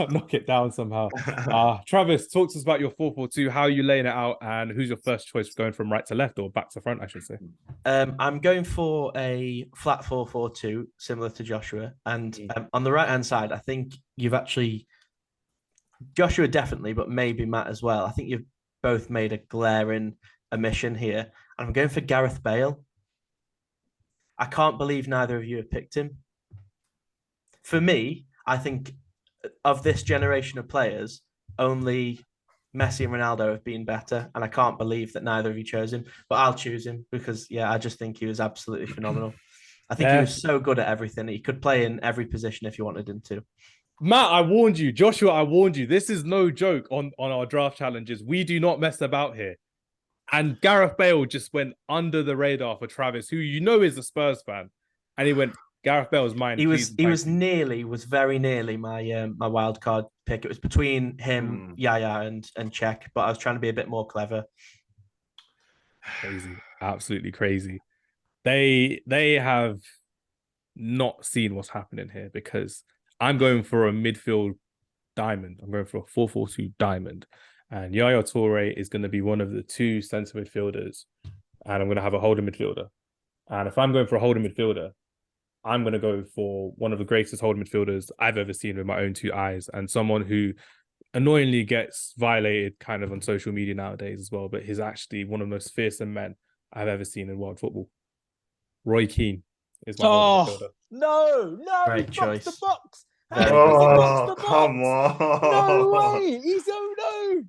to knock it down somehow. Travis, talk to us about your 4-4-2. How are you laying it out, and who's your first choice going from right to left or back to front, I should say? I'm going for a flat 4-4-2, similar to Joshua. And on the right hand side, I think you've actually Joshua definitely, but maybe Matt as well. I think you've both made a glaring omission here. And I'm going for Gareth Bale. I can't believe neither of you have picked him. For me, I think of this generation of players, only Messi and Ronaldo have been better. And I can't believe that neither of you chose him. But I'll choose him because, I just think he was absolutely phenomenal. I think he was so good at everything. He could play in every position if you wanted him to. Matt, I warned you. Joshua, I warned you. This is no joke on our draft challenges. We do not mess about here. And Gareth Bale just went under the radar for Travis, who is a Spurs fan. And he went, Gareth Bale's mine. He was very nearly my wild card pick. It was between him, Yaya, and Czech, but I was trying to be a bit more clever. Crazy. Absolutely crazy. They have not seen what's happening here, because I'm going for a midfield diamond. I'm going for a 4-4-2 diamond. And Yaya Toure is going to be one of the two centre midfielders. And I'm going to have a holding midfielder. And if I'm going for a holding midfielder, I'm going to go for one of the greatest holding midfielders I've ever seen with my own two eyes, and someone who annoyingly gets violated kind of on social media nowadays as well, but he's actually one of the most fearsome men I've ever seen in world football. Roy Keane is my holding midfielder. No, great choice. The box. Come on. No way. He's no.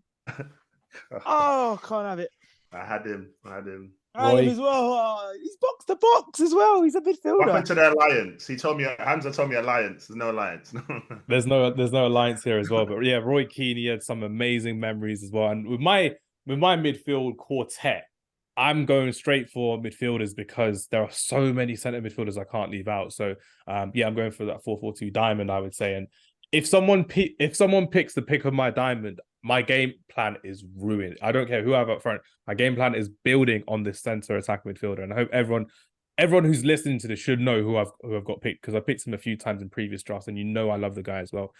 Oh, can't have it. I had him. I had him as well. Oh, he's box to box as well. He's a midfielder. What happened to the alliance? Hamza told me alliance. There's no alliance. There's no alliance here as well. But yeah, Roy Keane, he had some amazing memories as well. And with my midfield quartet, I'm going straight for midfielders because there are so many centre midfielders I can't leave out. So I'm going for that 4-4-2 diamond, I would say. And if someone picks the pick of my diamond, my game plan is ruined. I don't care who I have up front. My game plan is building on this centre attack midfielder. And I hope everyone everyone who's listening to this should know who I've got picked, because I picked him a few times in previous drafts, and I love the guy as well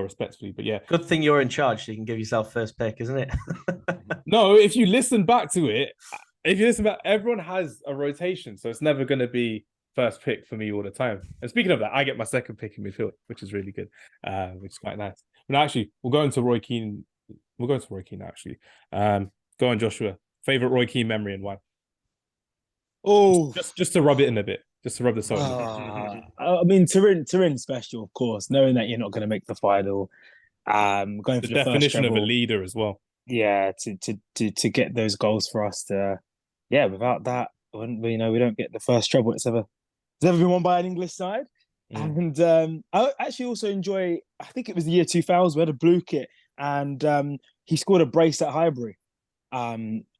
respectfully. But yeah, good thing you're in charge, so you can give yourself first pick, isn't it? No, if you listen back to it, everyone has a rotation, so it's never going to be first pick for me all the time. And speaking of that, I get my second pick in midfield, which is really good, which is quite nice. But actually, we'll go into Roy Keane. We'll go into Roy Keane actually. Go on, Joshua. Favorite Roy Keane memory and why? Oh, just to rub it in a bit, just to rub the salt. I mean, Turin special, of course. Knowing that you're not going to make the final, going for the definition first of a leader as well. Yeah, to get those goals for us to, without that, we don't get the first treble it's ever been won by an English side. And I actually also enjoy, I think it was the year 2000, we had a blue kit, and he scored a brace at Highbury.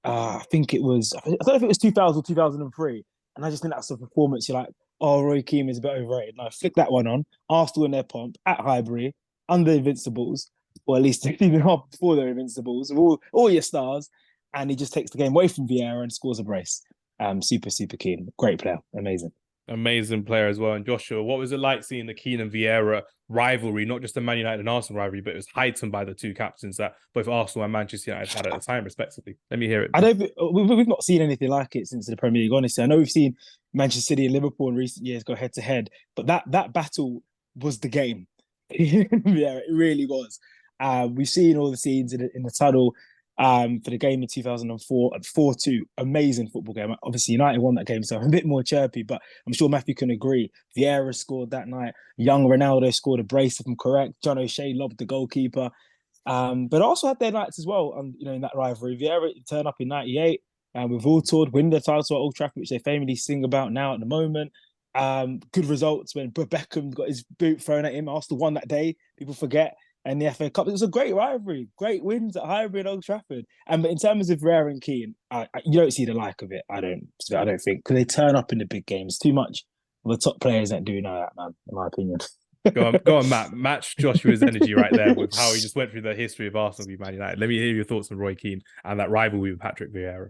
I think it was, I don't know if it was 2000 or 2003. And I just think that's a performance. You're like, oh, Roy Keane is a bit overrated. And I flick that one on, Arsenal in their pomp at Highbury, under Invincibles, or at least even half before they're Invincibles, all your stars. And he just takes the game away from Vieira and scores a brace. Super, super keen. Great player. Amazing player as well. And Joshua, what was it like seeing the Keane and Vieira rivalry, not just the Man United and Arsenal rivalry, but it was heightened by the two captains that both Arsenal and Manchester United had at the time, respectively? Let me hear it. We've not seen anything like it since the Premier League, honestly. I know we've seen Manchester City and Liverpool in recent years go head to head, but that battle was the game. Yeah, it really was. We've seen all the scenes in the tunnel for the game in 2004 at 4-2. Amazing football game. Obviously, United won that game, so I'm a bit more chirpy, but I'm sure Matthew can agree. Vieira scored that night. Young Ronaldo scored a brace, if I'm correct. John O'Shea lobbed the goalkeeper. But also had their nights as well, in that rivalry. Vieira turned up in 98 with Wildcard, win the title at Old Trafford, which they famously sing about now at the moment. Good results when Beckham got his boot thrown at him. Arsenal won that day. People forget. And the FA Cup, it was a great rivalry, great wins at Highbury and Old Trafford. But in terms of Vieira and Keane, you don't see the like of it. I don't think, because they turn up in the big games too much. The top players that do know that, man, in my opinion. Go on, Matt. Match Joshua's energy right there with how he just went through the history of Arsenal v Man United. Let me hear your thoughts on Roy Keane and that rivalry with Patrick Vieira.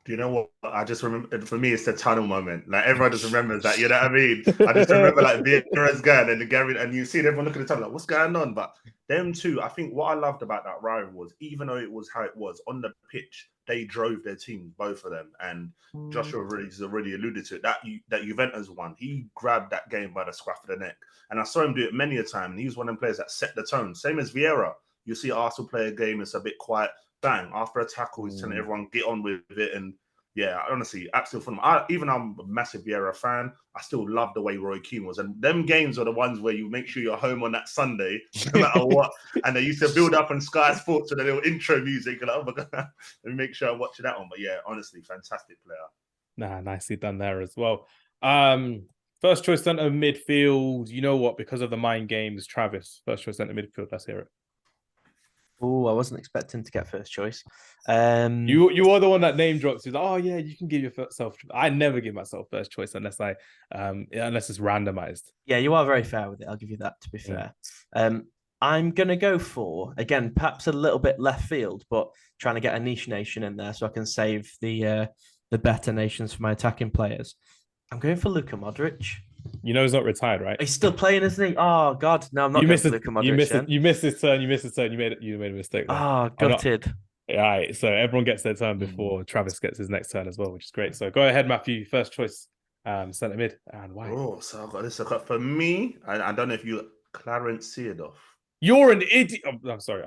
Do you know what? I just remember, for me, it's the tunnel moment. Like, everyone just remembers that, you know what I mean? I just remember, like, Vieira's going and Gary, and you see everyone looking at the tunnel, like, what's going on? But them two, I think what I loved about that rival was, even though it was how it was, on the pitch, they drove their team, both of them. And Joshua really alluded to it. That Juventus one, he grabbed that game by the scruff of the neck. And I saw him do it many a time. And he was one of them players that set the tone. Same as Vieira. You see Arsenal play a game, it's a bit quiet. Bang, after a tackle, he's telling everyone, get on with it. And yeah, honestly, absolutely fun. Even I'm a massive Vieira fan, I still love the way Roy Keane was. And them games are the ones where you make sure you're home on that Sunday, no matter what. And they used to build up on Sky Sports with a little intro music. You're like, oh my God, let me make sure I'm watching that one. But yeah, honestly, fantastic player. Nicely done there as well. First choice centre midfield. You know what? Because of the mind games, Travis. First choice centre midfield. Let's hear it. Oh, I wasn't expecting to get first choice. You are the one that name drops. He's like, oh yeah, you can give yourself. I never give myself first choice unless it's randomized. Yeah, you are very fair with it. I'll give you that. To be fair, I'm gonna go for, again, perhaps a little bit left field, but trying to get a niche nation in there so I can save the better nations for my attacking players. I'm going for Luka Modric. You know he's not retired, right? He's still playing, isn't he? Oh God, no, I'm not going for Luka Modric. You missed his turn. You missed his turn. You made a mistake there. Oh, gutted. All right, so everyone gets their turn before Travis gets his next turn as well, which is great. So go ahead, Matthew. First choice, centre mid, and why? Oh, so I've got this. For me, I don't know if you, Clarence Seedorf. You're an idiot. Oh, I'm sorry.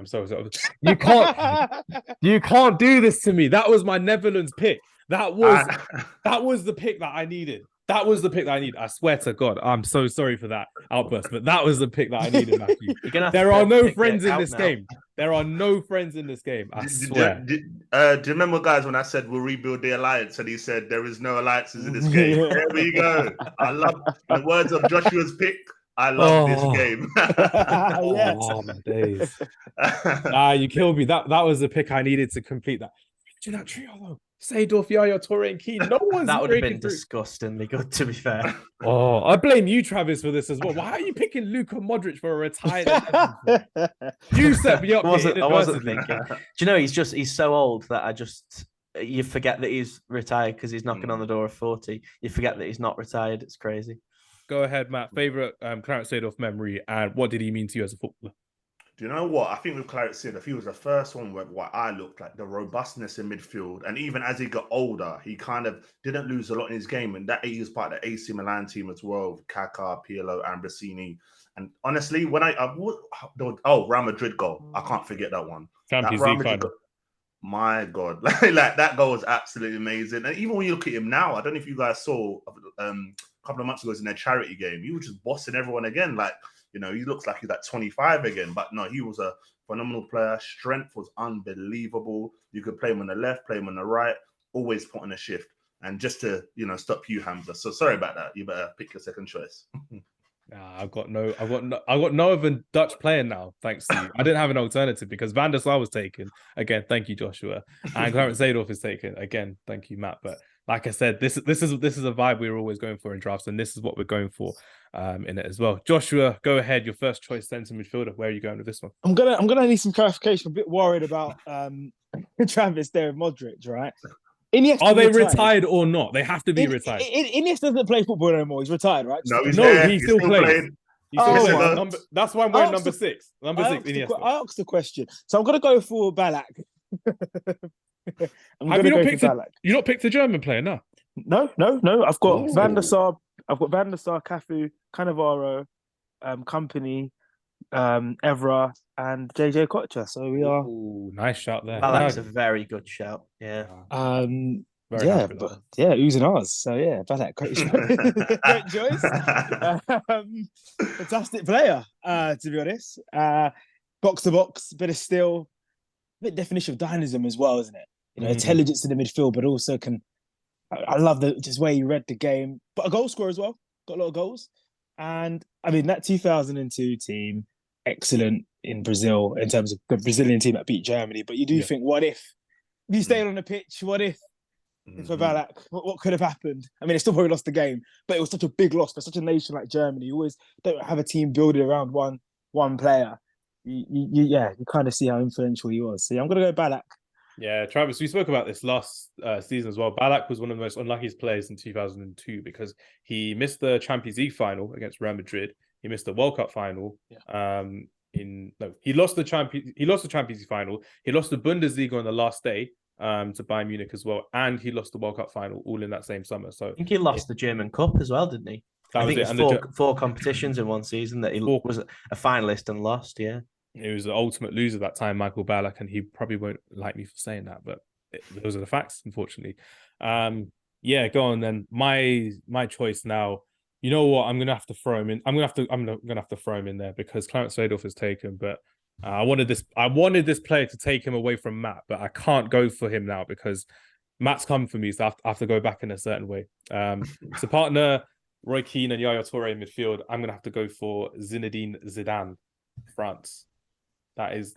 You can't do this to me. That was my Netherlands pick. That was the pick that I needed. That was the pick that I need. I swear to God, I'm so sorry for that outburst, but that was the pick that I needed, Matthew. There are no friends in this game. There are no friends in this game. I swear. Do you remember, guys, when I said we'll rebuild the alliance, and he said there is no alliances in this game? There we go. I love the words of Joshua's pick. I love this game. Oh my days! You killed me. That was the pick I needed to complete that. Do that trio though. Seedorf, Yaya Toure, and Keane. No one's that would have been disgustingly good, to be fair. Oh, I blame you, Travis, for this as well. Why are you picking Luka Modric for a retired? You set me up. I wasn't thinking. Do you know he's so old that I just you forget that he's retired because he's knocking on the door of 40. You forget that he's not retired. It's crazy. Go ahead, Matt. Favorite Clarence Seedorf memory, and what did he mean to you as a footballer? Do you know what? I think with Clarence Seedorf, he was the first one where what I looked like, the robustness in midfield. And even as he got older, he kind of didn't lose a lot in his game. And that he was part of the AC Milan team as well, Kaká, Pirlo, Ambrosini. And honestly, when Real Madrid goal, I can't forget that one. Champions League final. My God, like that goal was absolutely amazing. And even when you look at him now, I don't know if you guys saw a couple of months ago in their charity game, he was just bossing everyone again. Like, you know, he looks like he's like 25 again, but no, he was a phenomenal player. Strength was unbelievable. You could play him on the left, play him on the right, always put on a shift. And just to, you know, stop you, Hamza. So sorry about that. You better pick your second choice. I've got no other Dutch player now, thanks to you. I didn't have an alternative because Van der Sar was taken. Again, thank you, Joshua. And Clarence Seedorf is taken. Again, thank you, Matt. But like I said, this is a vibe we were always going for in drafts, and this is what we're going for in it as well. Joshua, go ahead. Your first choice centre midfielder. Where are you going with this one? I'm gonna need some clarification. I'm a bit worried about Travis there and Modric, right? Iniesta are they retired or not? They have to be retired. Iniesta doesn't play football anymore. He's retired, right? No, he still plays. That's why I'm wearing number 6. Number 6, Iniesta. I asked the question. So I'm going to go for Ballack. Have you not picked you not picked a German player, no? No. I've got Van der Sar, Cafu, Cannavaro, Company, Evra, and JJ Kocher. So we are. Ooh, nice shout there. Ballack's a very good shout. Yeah. Oohs and ahs. So yeah, Ballack, great choice. Fantastic player, to be honest. Box to box, bit of steel, bit definition of dynamism as well, isn't it? You know, intelligence in the midfield, but also I love the just way he read the game. But a goal scorer as well. Got a lot of goals. And I mean, that 2002 team, excellent in Brazil in terms of the Brazilian team that beat Germany. But you do think, what if you stayed on the pitch? What if for Ballack? What could have happened? I mean, they still probably lost the game, but it was such a big loss for such a nation like Germany. You always don't have a team building around one player. You kind of see how influential he was. So I'm going to go Ballack. Yeah, Travis, we spoke about this last season as well. Ballack was one of the most unluckiest players in 2002 because he missed the Champions League final against Real Madrid. He missed the World Cup final. He lost the Champions League final. He lost the Bundesliga on the last day to Bayern Munich as well, and he lost the World Cup final all in that same summer. So I think he lost the German Cup as well, didn't he? I think it was four competitions in one season that he was a finalist and lost. Yeah. It was the ultimate loser that time, Michael Ballack, and he probably won't like me for saying that, but those are the facts, unfortunately. Go on then. My choice now. You know what? I'm gonna have to throw him in. I'm gonna have to throw him in there because Clarence Seedorf is taken, but I wanted this player to take him away from Matt, but I can't go for him now because Matt's come for me, so I have to go back in a certain way. So partner Roy Keane and Yaya Toure in midfield. I'm gonna have to go for Zinedine Zidane, France. That is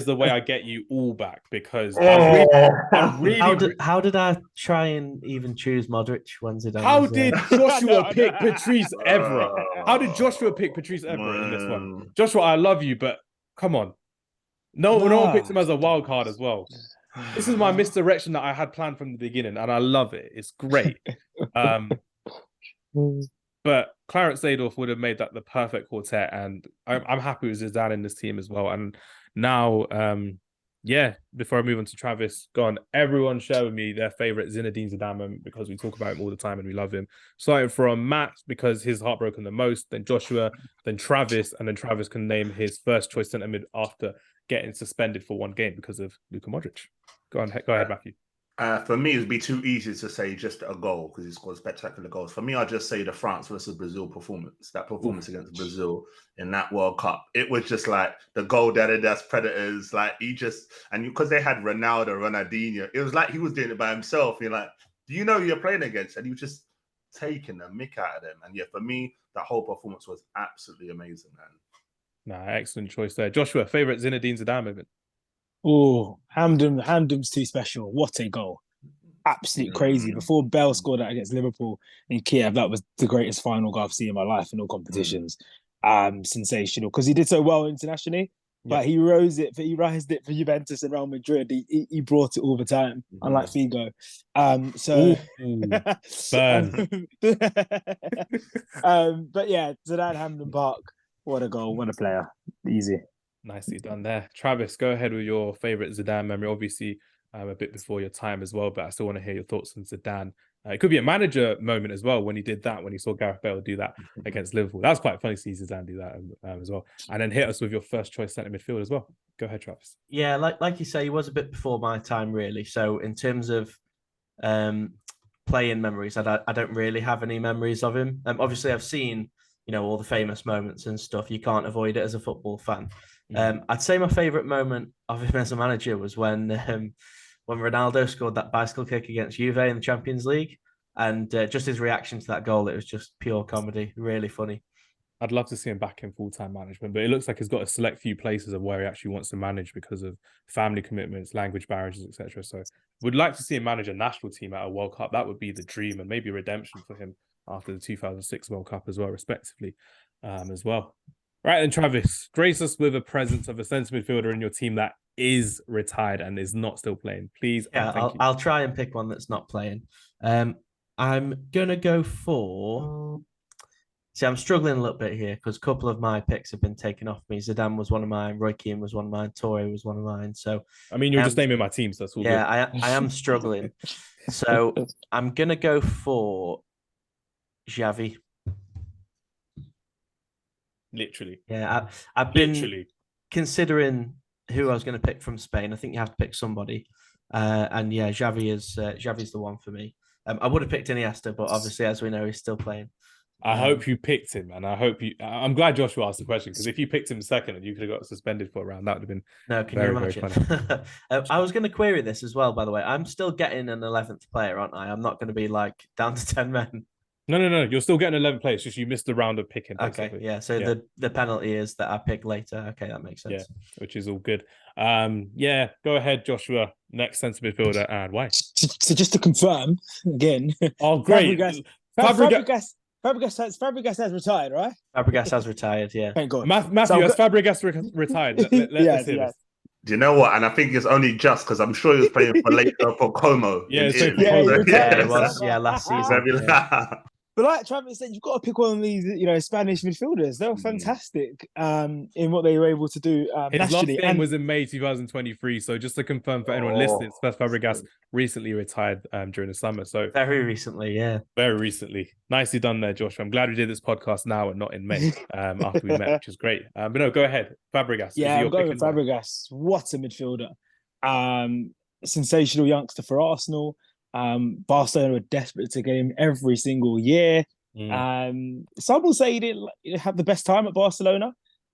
the way I get you all back because how did I try and even choose Modric when Zidane? How did Joshua pick Patrice Evra? How did Joshua pick Patrice Evra in this one? Joshua, I love you, but come on. No one picked him as a wild card as well. This is my misdirection that I had planned from the beginning, and I love it. It's great. But Clarence Seedorf would have made that the perfect quartet, and I'm happy with Zidane in this team as well. And now, before I move on to Travis, go on. Everyone share with me their favourite Zinedine Zidane moment because we talk about him all the time and we love him. Starting from Matt because he's heartbroken the most, then Joshua, then Travis, and then Travis can name his first choice centre mid after getting suspended for one game because of Luka Modric. Go ahead, Matthew. For me, it would be too easy to say just a goal because he scored spectacular goals. For me, I'd just say the France versus Brazil performance. That performance against Brazil in that World Cup. It was just like the goal that's Predators. Like because they had Ronaldo, Ronaldinho, it was like he was doing it by himself. You're like, do you know who you're playing against? And he was just taking the mick out of them. And yeah, for me, that whole performance was absolutely amazing, man. Excellent choice there. Joshua, favourite Zinedine Zidane moment? Oh, Hamdam's too special. What a goal. Absolutely crazy. Before Bale scored that against Liverpool in Kiev, that was the greatest final goal I've seen in my life in all competitions. Sensational. Because he did so well internationally. but he rose it for Juventus and Real Madrid. He brought it all the time, unlike Figo. But yeah, Zidane, Hampden Park, what a goal, what a player. Easy. Nicely done there. Travis, go ahead with your favourite Zidane memory. Obviously, a bit before your time as well, but I still want to hear your thoughts on Zidane. It could be a manager moment as well when he did that, when he saw Gareth Bale do that against Liverpool. That was quite funny to see Zidane do that as well. And then hit us with your first choice centre midfield as well. Go ahead, Travis. Yeah, like you say, he was a bit before my time, really. So in terms of playing memories, I don't really have any memories of him. Obviously, I've seen, all the famous moments and stuff. You can't avoid it as a football fan. I'd say my favourite moment of him as a manager was when Ronaldo scored that bicycle kick against Juve in the Champions League, and just his reaction to that goal, it was just pure comedy, really funny. I'd love to see him back in full-time management, but it looks like he's got a select few places of where he actually wants to manage because of family commitments, language barriers, etc. So would like to see him manage a national team at a World Cup. That would be the dream, and maybe redemption for him after the 2006 World Cup as well, respectively, as well. Right then, Travis, grace us with a presence of a centre midfielder in your team that is retired and is not still playing, please. Yeah, I'll try and pick one that's not playing. I'm gonna go for. See, I'm struggling a little bit here because a couple of my picks have been taken off me. Zidane was one of mine, Roy Keane was one of mine, Torre was one of mine. So I mean, you're just naming my team, so that's all. Yeah, good. I am struggling. So I'm gonna go for Xavi. Literally. Yeah, I've been considering who I was going to pick from Spain. I think you have to pick somebody. And yeah, Xavi's the one for me. I would have picked Iniesta, but obviously, as we know, he's still playing. I hope you picked him, and I'm glad Joshua asked the question, because if you picked him second and you could have got suspended for a round, that would have been you imagine? I was going to query this as well, by the way. I'm still getting an 11th player, aren't I? I'm not going to be like down to 10 men. No. You're still getting 11 players. Just you missed the round of picking. Basically. Okay, yeah. So the penalty is that I pick later. Okay, that makes sense. Yeah, which is all good. Yeah, go ahead, Joshua. Next centre midfielder, and why? So just to confirm again. Oh, great. Fabregas has retired, right? Fabregas has retired. Yeah. Thank God. Matthew, has Fabregas retired? Let's hear this. Do you know what? And I think it's only just because I'm sure he was playing for Como. Yeah, it was. Yeah, last season. But like Travis said, you've got to pick one of these, Spanish midfielders. They were fantastic in what they were able to do His nationally. last game was in May 2023. So just to confirm for anyone listening, Cesc Fabregas recently retired during the summer. So very recently, yeah. Very recently. Nicely done there, Joshua. I'm glad we did this podcast now and not in May after we met, which is great. But no, go ahead. Fabregas. Yeah, I'm going with Fabregas. What a midfielder. Sensational youngster for Arsenal. Barcelona were desperate to get him every single year. Some will say he didn't have the best time at Barcelona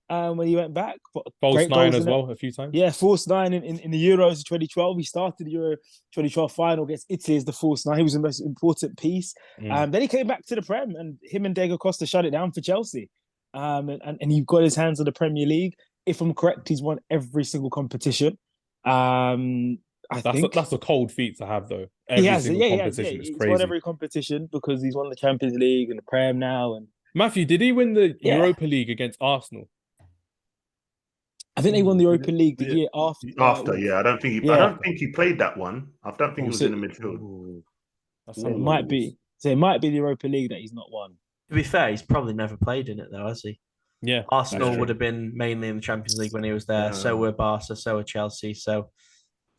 when he went back. False nine as well, a few times. Yeah, false nine in the Euros of 2012. He started the Euro 2012 final against Italy as the false nine. He was the most important piece. Then he came back to the Prem, and him and Diego Costa shut it down for Chelsea. And he got his hands on the Premier League. If I'm correct, he's won every single competition. That's a cold feat to have, though. He's won every competition because he's won the Champions League and the Prem now. And Matthew, did he win the Europa League against Arsenal? I think they won the Europa League the year after. I don't think he played that one. I don't think he was in the midfield. So it might be. So it might be the Europa League that he's not won. To be fair, he's probably never played in it though, has he? Yeah, Arsenal would have been mainly in the Champions League when he was there. Yeah. So were Barca, so were Chelsea. So.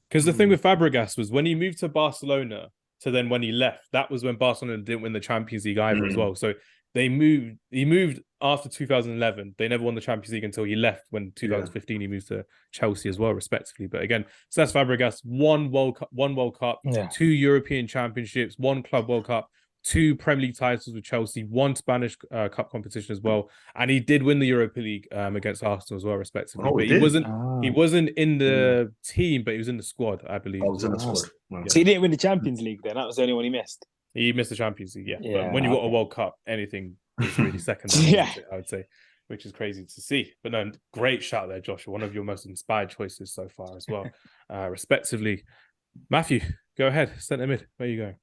Because the thing with Fabregas was when he moved to Barcelona to then when he left, that was when Barcelona didn't win the Champions League either as well. So he moved after 2011. They never won the Champions League until he left when 2015 he moved to Chelsea as well, respectively. But again, Cesc Fabregas, one World Cup, 2 European Championships, 1 Club World Cup, 2 Premier League titles with Chelsea, 1 Spanish Cup competition as well, and he did win the Europa League against Arsenal as well, respectively. But he wasn't in the team, but he was in the squad, I believe. He was in the squad. Wow. So he didn't win the Champions League then? That was the only one he missed. He missed the Champions League, But when you got a World Cup, anything is really second. I would say, which is crazy to see. But no, great shout there, Joshua. One of your most inspired choices so far as well, respectively. Matthew, go ahead. Centre mid. Where are you going?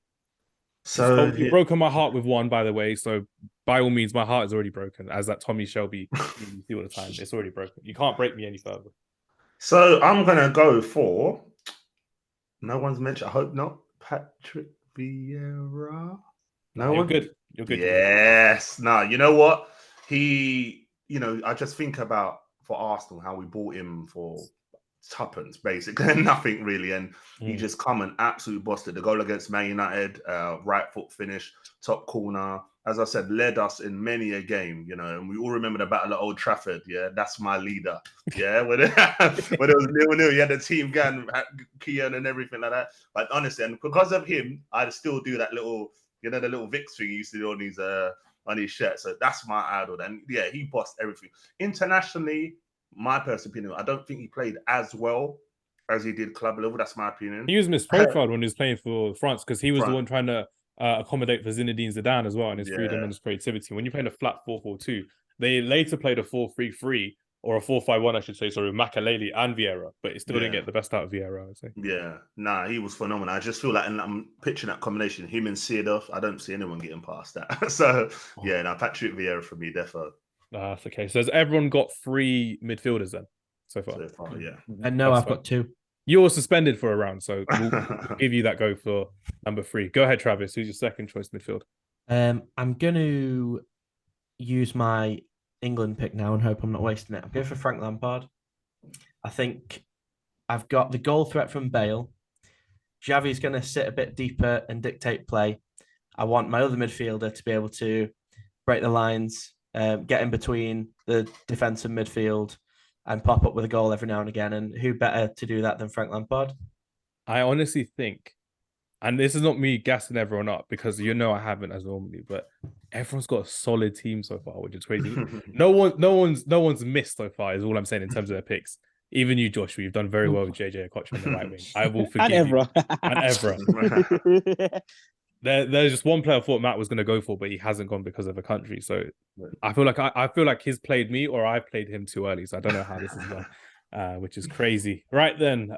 So You've broken my heart with one, by the way. So by all means, my heart is already broken. As that Tommy Shelby you see all the time, it's already broken. You can't break me any further. So I'm gonna go for. No one's mentioned. I hope not. Patrick Vieira. No You're one. good. You're good. Yes. No. You know what? He. I just think about for Arsenal how we bought him for tuppence basically, nothing really, and he just come and absolutely busted the goal against Man United. Right foot finish, top corner. As I said, led us in many a game, and we all remember the battle at Old Trafford. Yeah, that's my leader. Yeah, when it was 0-0, you had the team going, Kian and everything like that. But honestly, and because of him, I'd still do that little, the little Vicks thing he used to do on his shirt. So that's my idol. And yeah, he bossed everything. Internationally, my personal opinion, I don't think he played as well as he did club level. That's my opinion. He was misprofiled when he was playing for France because he was the France. one trying to accommodate for Zinedine Zidane as well and his freedom and his creativity. When you played a flat 4-4-2, they later played a 4-3-3 or a 4-5-1, I should say, sorry, with Makaleli and Vieira, but it still didn't get the best out of Vieira, I'd say. Yeah, nah, he was phenomenal. I just feel like, and I'm pitching that combination, him and Seedorf, I don't see anyone getting past that. So, yeah, Patrick Vieira for me, defo. That's okay. So has everyone got 3 midfielders then so far? So far, yeah. And no, I've got 2. You're suspended for a round, so we'll give you that go for number 3. Go ahead, Travis. Who's your second choice midfield? I'm going to use my England pick now and hope I'm not wasting it. I'm going for Frank Lampard. I think I've got the goal threat from Bale. Xavi's going to sit a bit deeper and dictate play. I want my other midfielder to be able to break the lines, get in between the defence and midfield, and pop up with a goal every now and again. And who better to do that than Frank Lampard? I honestly think, and this is not me gassing everyone up because I haven't as normally, but everyone's got a solid team so far, which is crazy. no one's missed so far, is all I'm saying in terms of their picks. Even you, Joshua, you've done very well with JJ Okocha on the right wing. I will forgive you. And Evra. There's just one player I thought Matt was going to go for, but he hasn't gone because of a country. So I feel like he's played me or I played him too early. So I don't know how this is done, which is crazy. Right then,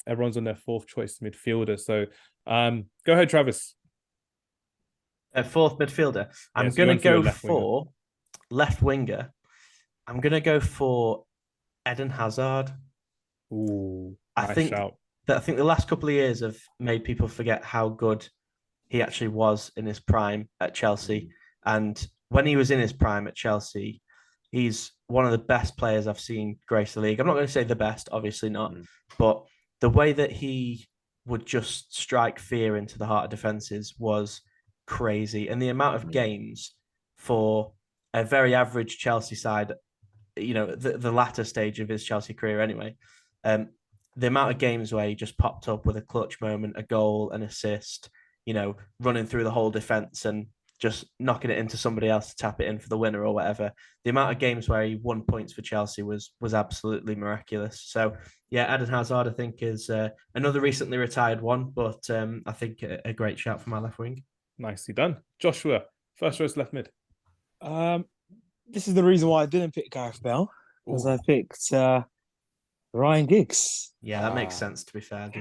everyone's on their 4th choice midfielder. So go ahead, Travis. 4th midfielder. I'm going to go for left winger. I'm going to go for Eden Hazard. Ooh, I think the last couple of years have made people forget how good he actually was in his prime at Chelsea. And when he was in his prime at Chelsea, he's one of the best players I've seen grace the league. I'm not going to say the best, obviously not, but the way that he would just strike fear into the heart of defenses was crazy. And the amount of games for a very average Chelsea side, the latter stage of his Chelsea career anyway, the amount of games where he just popped up with a clutch moment, a goal, an assist, running through the whole defense and just knocking it into somebody else to tap it in for the winner or whatever. The amount of games where he won points for Chelsea was absolutely miraculous. So, yeah, Eden Hazard, I think, is another recently retired one, but I think a great shout for my left wing. Nicely done. Joshua, first choice left mid. This is the reason why I didn't pick Gareth Bale, because I picked Ryan Giggs. Yeah, that makes sense, to be fair.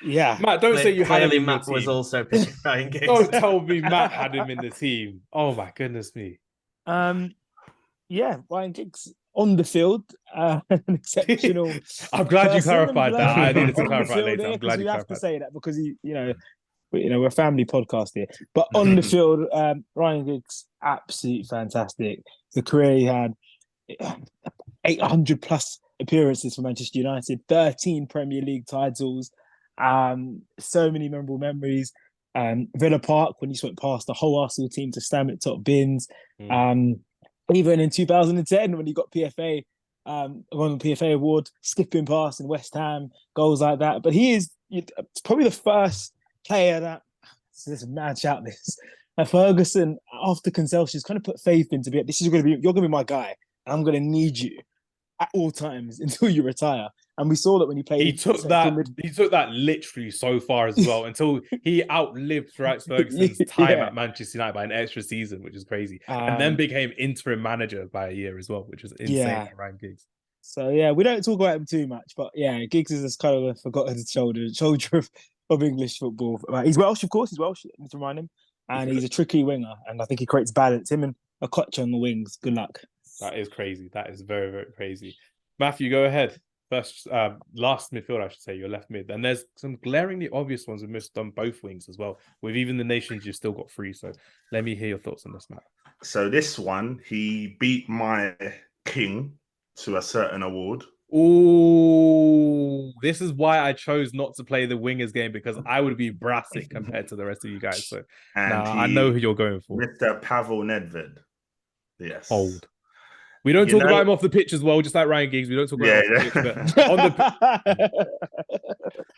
Yeah. Matt, don't say you had him in Matt your was team. also picking Ryan Giggs. Don't tell me Matt had him in the team. Oh my goodness me. Yeah, Ryan Giggs on the field, an exceptional. I'm glad you clarified that. I needed to On the clarify field, later. I'm glad you we have clarified. to say that because we're a family podcast here. But on the field, Ryan Giggs, absolutely fantastic. The career he had, 800 plus appearances for Manchester United, 13 Premier League titles, so many memorable memories. Villa Park, when you went past the whole Arsenal team to stand at top bins. Even in 2010, when he got PFA, won the PFA award, skipping past in West Ham, goals like that. But he is probably the first player that, this mad shout this, Ferguson, after Conceição, kind of put faith into you're going to be my guy, and I'm going to need you at all times until you retire. And we saw that when he played. He took that literally so far as well until he outlived Ferguson's time at Manchester United by an extra season, which is crazy. And then became interim manager by a year as well, which was insane for Ryan Giggs. So yeah, we don't talk about him too much, but yeah, Giggs is this kind of a forgotten shoulder of English football. He's Welsh, of course. He's Welsh. I need to remind him, and he's a tricky winger, and I think he creates balance. Him and a Koch on the wings. Good luck. That is crazy. That is very, very crazy. Matthew, go ahead. First, last midfield, I should say, your left mid. And there's some glaringly obvious ones we've missed on both wings as well. With even the nations, you've still got 3. So let me hear your thoughts on this, Matt. So this one, he beat my king to a certain award. Ooh, this is why I chose not to play the wingers game, because I would be brassic compared to the rest of you guys. So I know who you're going for. Mr. Puyol Nedved. Yes. Hold. We don't talk about him off the pitch as well, just like Ryan Giggs. We don't talk about him off the pitch. But on the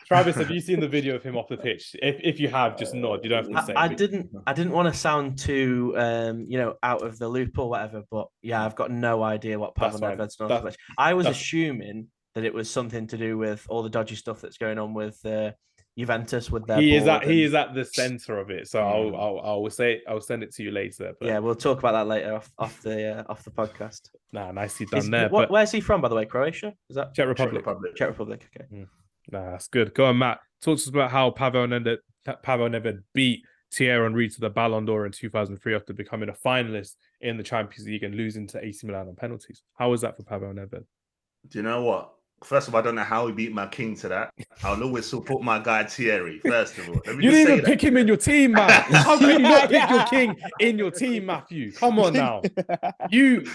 Travis, have you seen the video of him off the pitch? If you have, just nod. You don't have to say. I didn't want to sound too out of the loop or whatever, but yeah, I've got no idea what Puyol Nedved's done off the pitch. I was assuming that it was something to do with all the dodgy stuff that's going on with Juventus with their. He is at the center of it. So I'll send it to you later. But... yeah, we'll talk about that later off the podcast. Nah, nicely done there. Where's he from, by the way? Croatia? Is that Czech Republic? Czech Republic. Okay. Nah, that's good. Go on, Matt. Talk to us about how Puyol Nedved beat Thierry Henry to the Ballon d'Or in 2003 after becoming a finalist in the Champions League and losing to AC Milan on penalties. How was that for Puyol Nedved? Do you know what? First of all, I don't know how he beat my king to that. I'll always support my guy Thierry, first of all. You didn't even pick him in your team, man. How can you not pick your king in your team, Matthew? Come on now. You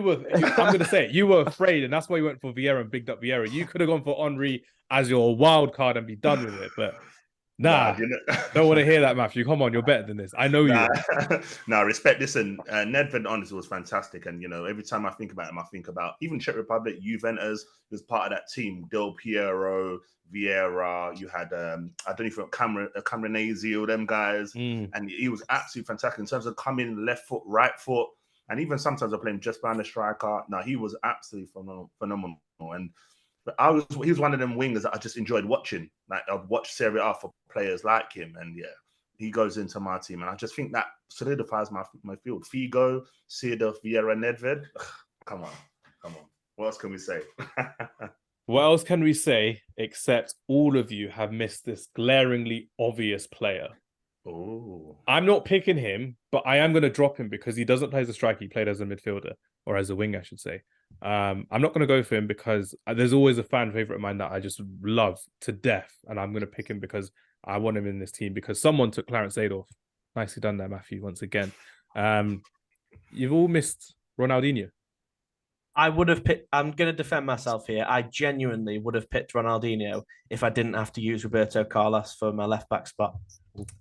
were, I'm going to say it, you were afraid, and that's why you went for Vieira and bigged up Vieira. You could have gone for Henry as your wild card and be done with it, but don't want to hear that, Matthew. Come on, you're better than this. I know you. No, respect. Listen, Nedved honestly was fantastic, and every time I think about him, I think about even Czech Republic, Juventus was part of that team. Del Piero, Vieira. You had I don't know if you Cameronese, all them guys, and he was absolutely fantastic in terms of coming left foot, right foot, and even sometimes I play him just behind the striker. No, he was absolutely phenomenal, and. But he was one of them wingers that I just enjoyed watching. Like I've watched Serie A for players like him, and yeah, he goes into my team, and I just think that solidifies my field. Figo, Seedorf, Vieira, Nedved. Come on. What else can we say? What else can we say except all of you have missed this glaringly obvious player? Oh, I'm not picking him, but I am going to drop him because he doesn't play as a striker. He played as a midfielder, or as a wing, I should say. I'm not going to go for him because there's always a fan favorite of mine that I just love to death, and I'm going to pick him because I want him in this team because someone took Clarence Seedorf. Nicely done there, Matthew, once again. You've all missed Ronaldinho. I would have picked. I'm going to defend myself here. I genuinely would have picked Ronaldinho if I didn't have to use Roberto Carlos for my left back spot.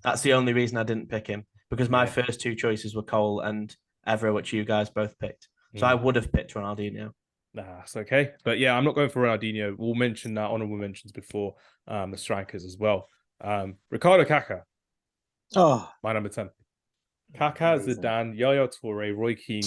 That's the only reason I didn't pick him, because my first 2 choices were Cole and Evra, which you guys both picked. So I would have picked Ronaldinho. Nah, that's okay. But yeah, I'm not going for Ronaldinho. We'll mention that honorable mentions before the strikers as well. Ricardo Kaká. Oh, my number 10. Kaká, Zidane, Yaya Toure, Roy Keane.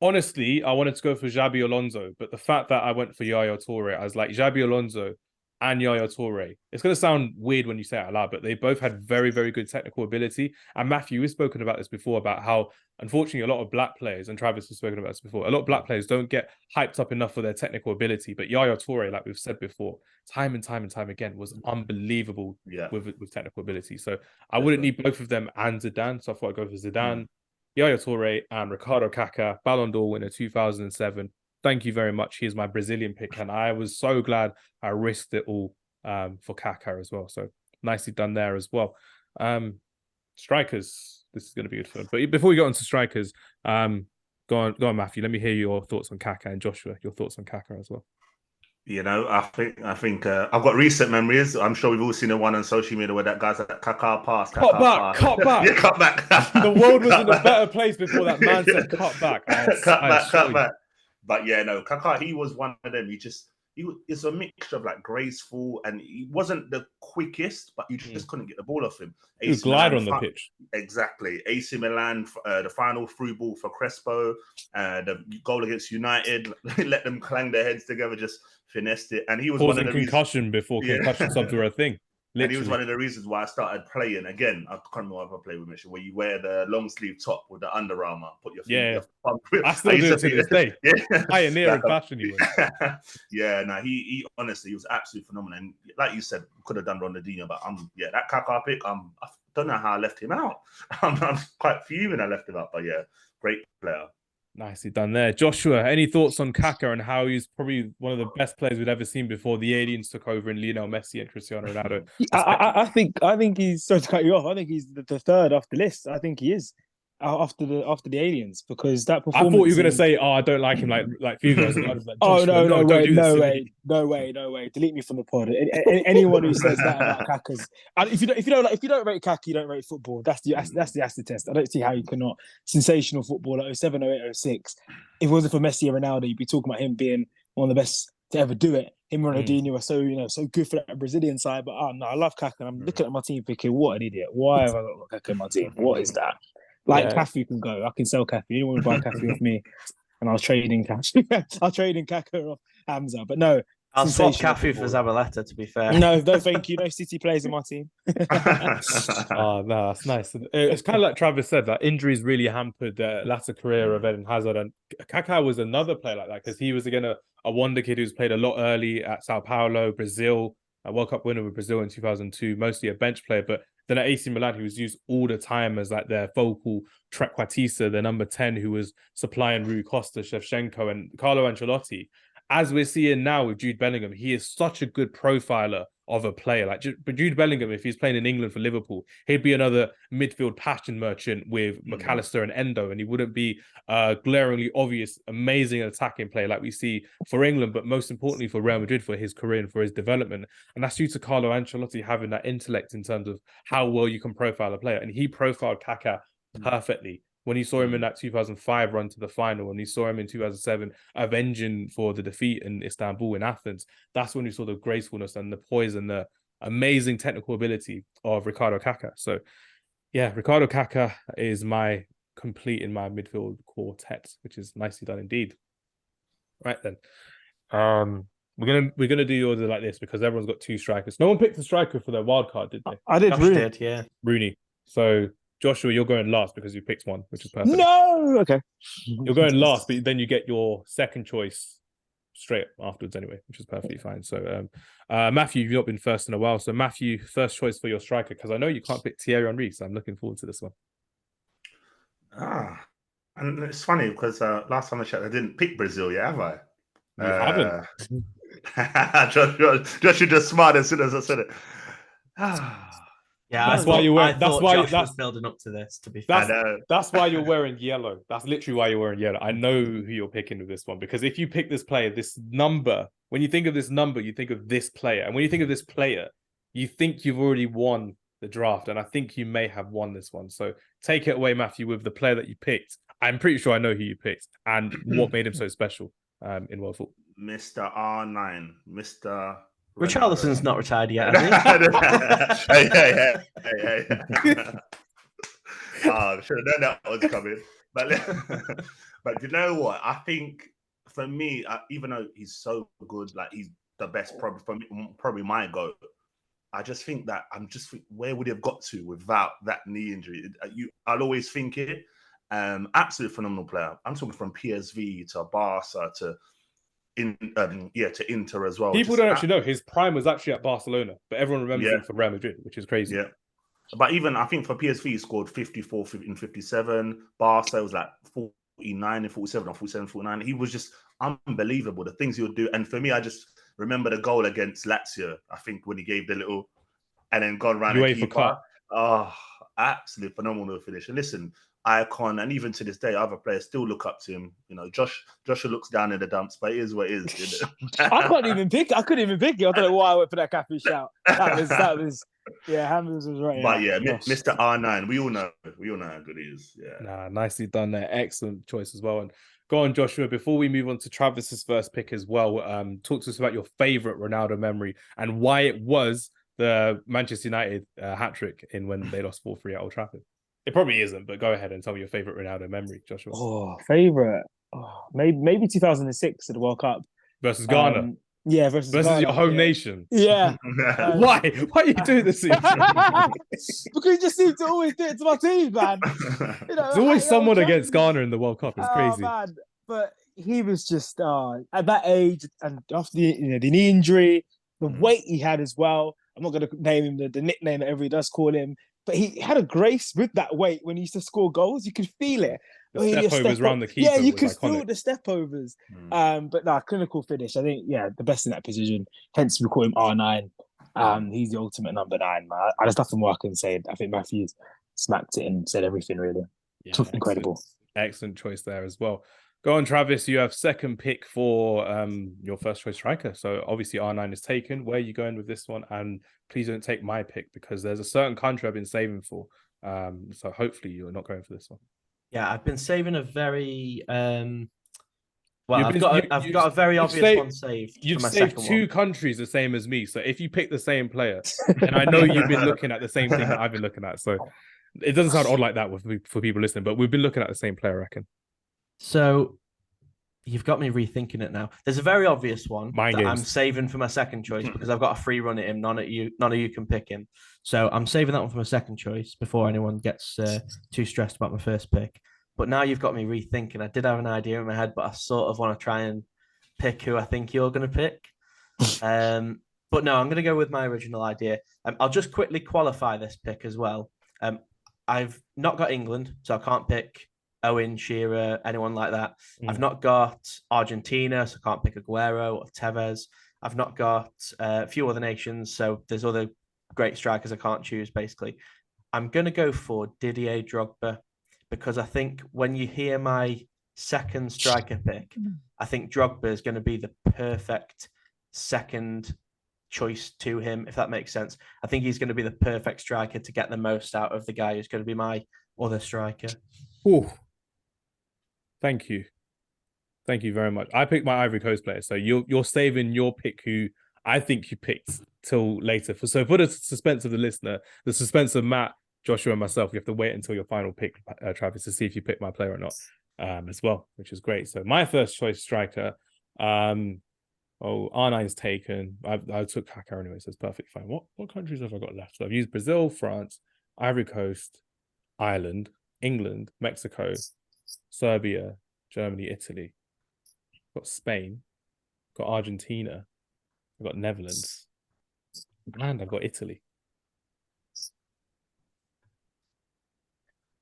Honestly, I wanted to go for Xabi Alonso, but the fact that I went for Yaya Toure, I was like, Xabi Alonso and Yaya Toure. It's going to sound weird when you say it out loud, but they both had very, very good technical ability. And Matthew, we've spoken about this before, about how, unfortunately, a lot of black players, and Travis has spoken about this before, a lot of black players don't get hyped up enough for their technical ability. But Yaya Toure, like we've said before, time and time again, was unbelievable with technical ability. So I wouldn't need both of them and Zidane. So I thought I'd go for Zidane, Yaya Toure, and Ricardo Kaká, Ballon d'Or winner 2007. Thank you very much. He's my Brazilian pick, and I was so glad I risked it all for Kaká as well. So nicely done there as well. Strikers, this is going to be good fun. But before we get on to strikers, go on, Matthew. Let me hear your thoughts on Kaká, and Joshua, your thoughts on Kaká as well. I think I've got recent memories. I'm sure we've all seen the one on social media where that guy's like, Kaká pass. Cut back. Yeah, cut back. The world was in a better place before that man said cut back. Cut back. But yeah, no, Kaká, he was one of them. It's a mixture of like graceful, and he wasn't the quickest, but you just couldn't get the ball off him. He was glide on the pitch. Exactly. AC Milan, the final through ball for Crespo, the goal against United, let them clang their heads together, just finessed it. And he was one of the concussion before concussion subs were a thing. And he was one of the reasons why I started playing again. I can't remember if I played with Mitchell, where you wear the long sleeve top with the Under Armour, put your feet. I still do it to this day. Yeah. Pioneer of fashion, he was. Yeah, no, he honestly, he was absolutely phenomenal. And like you said, could have done Ronaldinho, but that Kaká pick, I don't know how I left him out. I'm quite fuming I left him out, but yeah, great player. Nicely done there. Joshua, any thoughts on Kaká and how he's probably one of the best players we've ever seen before the aliens took over in Lionel Messi and Cristiano Ronaldo? I think he's, sorry to cut you off, I think he's the third off the list. I think he is after the aliens, because that performance. I thought you were going to say, I don't like him like Figo. I was like, no way. Delete me from the pod. Anyone who says that about Kaka's, if you don't rate Kaka, you don't rate football. That's the acid test. I don't see how you cannot. Sensational football like 07, 08, 06. If it wasn't for Messi and Ronaldo, you'd be talking about him being one of the best to ever do it. Him and Ronaldinho are so good for that Brazilian side. But I love Kaka. And I'm looking at my team thinking, what an idiot. Why have I got Kaka in my team? What is that? Cafu can go. I can sell Cafu. You don't want to buy Cafu off me. And I was trading Cafu. I'll trade in Kaka off Hamza. But no. I'll swap Cafu for Zabaleta, to be fair. No, thank you. No City players in my team. Oh, no, that's nice. It's kind of like Travis said, that injuries really hampered the latter career of Eden Hazard. And Kaká was another player like that, because he was, again, a wonder kid who's played a lot early at Sao Paulo, Brazil, a World Cup winner with Brazil in 2002, mostly a bench player. But then at AC Milan, he was used all the time as like their focal trequartista, the number 10, who was supplying Rui Costa, Shevchenko, and Carlo Ancelotti. As we're seeing now with Jude Bellingham, he is such a good profiler of a player. But Jude Bellingham, if he's playing in England for Liverpool, he'd be another midfield passion merchant with McAllister and Endo, and he wouldn't be glaringly obvious, amazing attacking player like we see for England, but most importantly for Real Madrid, for his career and for his development. And that's due to Carlo Ancelotti having that intellect in terms of how well you can profile a player. And he profiled Kaká perfectly. When you saw him in that 2005 run to the final, and you saw him in 2007 avenging for the defeat in Istanbul, in Athens, that's when you saw the gracefulness and the poise and the amazing technical ability of Ricardo Kaká. So, yeah, Ricardo Kaká is completing my midfield quartet, which is nicely done indeed. Right then, we're gonna do the order like this because everyone's got two strikers. No one picked a striker for their wild card, did they? I did. Rooney. So, Joshua, you're going last because you picked one, which is perfect. No, okay. You're going last, but then you get your second choice straight afterwards anyway, which is perfectly fine. So, Matthew, you've not been first in a while. So, Matthew, first choice for your striker, because I know you can't pick Thierry Henry, so I'm looking forward to this one. And it's funny because last time I checked, I didn't pick Brazil yet, have I? You haven't. Joshua just smiled as soon as I said it. Yeah, that's why you were. That's why Josh was building up to this. To be fair, that's why you're wearing yellow. That's literally why you're wearing yellow. I know who you're picking with this one, because if you pick this player, this number, when you think of this number, you think of this player, and when you think of this player, you think you've already won the draft, and I think you may have won this one. So take it away, Matthew, with the player that you picked. I'm pretty sure I know who you picked and what made him so special in world football. Mr. R9, Mr. Richarlison's not retired yet, has he? Hey. I should have known that was coming. But you know what? I think for me, even though he's so good, like he's the best, probably for me, probably my goat. I just think that where would he have got to without that knee injury? I'll always think it. Absolute phenomenal player. I'm talking from PSV to Barca to Inter as well. People don't actually know his prime was actually at Barcelona, but everyone remembers him for Real Madrid, which is crazy. Yeah, but even I think for PSV, he scored 54 in 57. Barca was like 49 in 47 or 47, 49. He was just unbelievable. The things he would do, and for me, I just remember the goal against Lazio. I think when he gave the little and then gone around the keeper. Oh, absolutely phenomenal finish. And listen, icon, and even to this day, other players still look up to him. You know, Joshua looks down in the dumps, but it is what it is. You know? I couldn't even pick it. I don't know why I went for that Cafu shout. That was Hamz was right. But Mr. R9, we all know how good he is. Yeah. Nicely done there. Excellent choice as well. And go on, Joshua. Before we move on to Travis's first pick as well, talk to us about your favorite Ronaldo memory and why it was the Manchester United hat-trick in when they lost 4-3 at Old Trafford. It probably isn't, but go ahead and tell me your favorite Ronaldo memory, Joshua. Favorite? Maybe 2006 at the World Cup versus Ghana. Yeah, versus your Ghana, home yeah. nation. Yeah. Why? Why are you doing this? Because you just seem to always do it to my team, man. You know, There's always someone Champions. against Ghana in the World Cup. It's crazy. Man. But he was just at that age, and after the knee injury, the weight he had as well. I'm not going to name him the nickname that everybody does call him, but he had a grace with that weight when he used to score goals. You could feel it. The step overs around the keeper. Yeah, you was could iconic. feel the step overs. But clinical finish. I think, the best in that position. Hence, we call him R9. He's the ultimate number 9, man. There's nothing more I can say. I think Matthew's smacked it and said everything, really. Yeah, incredible. Excellent choice there as well. Go on, Travis. You have second pick for your first choice striker. So obviously R9 is taken. Where are you going with this one? And please don't take my pick because there's a certain country I've been saving for. So hopefully you're not going for this one. Yeah, I've been saving a very I've got a very obvious one saved. You've for my saved second two one. countries the same as me. So if you pick the same player, and I know you've been looking at the same thing that I've been looking at, so it doesn't sound odd like that for people listening, but we've been looking at the same player, I reckon. So you've got me rethinking it now. There's a very obvious one Mind that games. I'm saving for my second choice because I've got a free run at him. None of you can pick him. So I'm saving that one for my second choice before anyone gets too stressed about my first pick. But now you've got me rethinking. I did have an idea in my head, but I sort of want to try and pick who I think you're going to pick. But no, I'm going to go with my original idea. I'll just quickly qualify this pick as well. I've not got England, so I can't pick Owen, Shearer, anyone like that. I've not got Argentina, so I can't pick Aguero or Tevez. I've not got a few other nations, so there's other great strikers I can't choose, basically. I'm going to go for Didier Drogba because I think when you hear my second striker pick, I think Drogba is going to be the perfect second choice to him, if that makes sense. I think he's going to be the perfect striker to get the most out of the guy who's going to be my other striker. Ooh. Thank you. Thank you very much. I picked my Ivory Coast player, so you're saving your pick who I think you picked till later. So for the suspense of the listener, the suspense of Matt, Joshua, and myself, you have to wait until your final pick, Travis, to see if you pick my player or not, as well, which is great. So my first choice striker, R9's taken. I took Kaká anyway, so it's perfectly fine. What countries have I got left? So I've used Brazil, France, Ivory Coast, Ireland, England, Mexico, Serbia, Germany, Italy. I've got Spain, I've got Argentina, I've got Netherlands, and I've got Italy.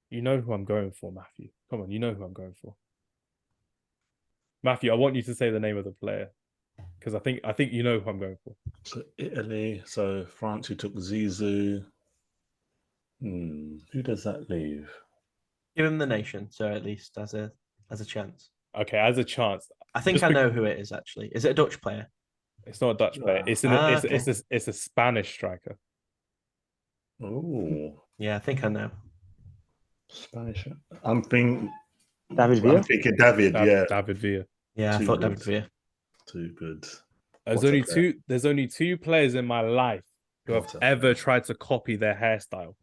You know who I'm going for, Matthew. Come on, you know who I'm going for. Matthew, I want you to say the name of the player because I think you know who I'm going for. So Italy, so France, who took Zizou. Who does that leave? Give him the nation, so at least as a chance. Okay, as a chance. I think I know who it is, actually. Is it a Dutch player? It's not a Dutch player. It's a Spanish striker. Oh. Yeah, I think I know. Spanish. I'm thinking David Villa. I'm thinking David, yeah. David Villa. Yeah, I thought David Villa. Too good. There's only two players in my life who have ever tried to copy their hairstyle.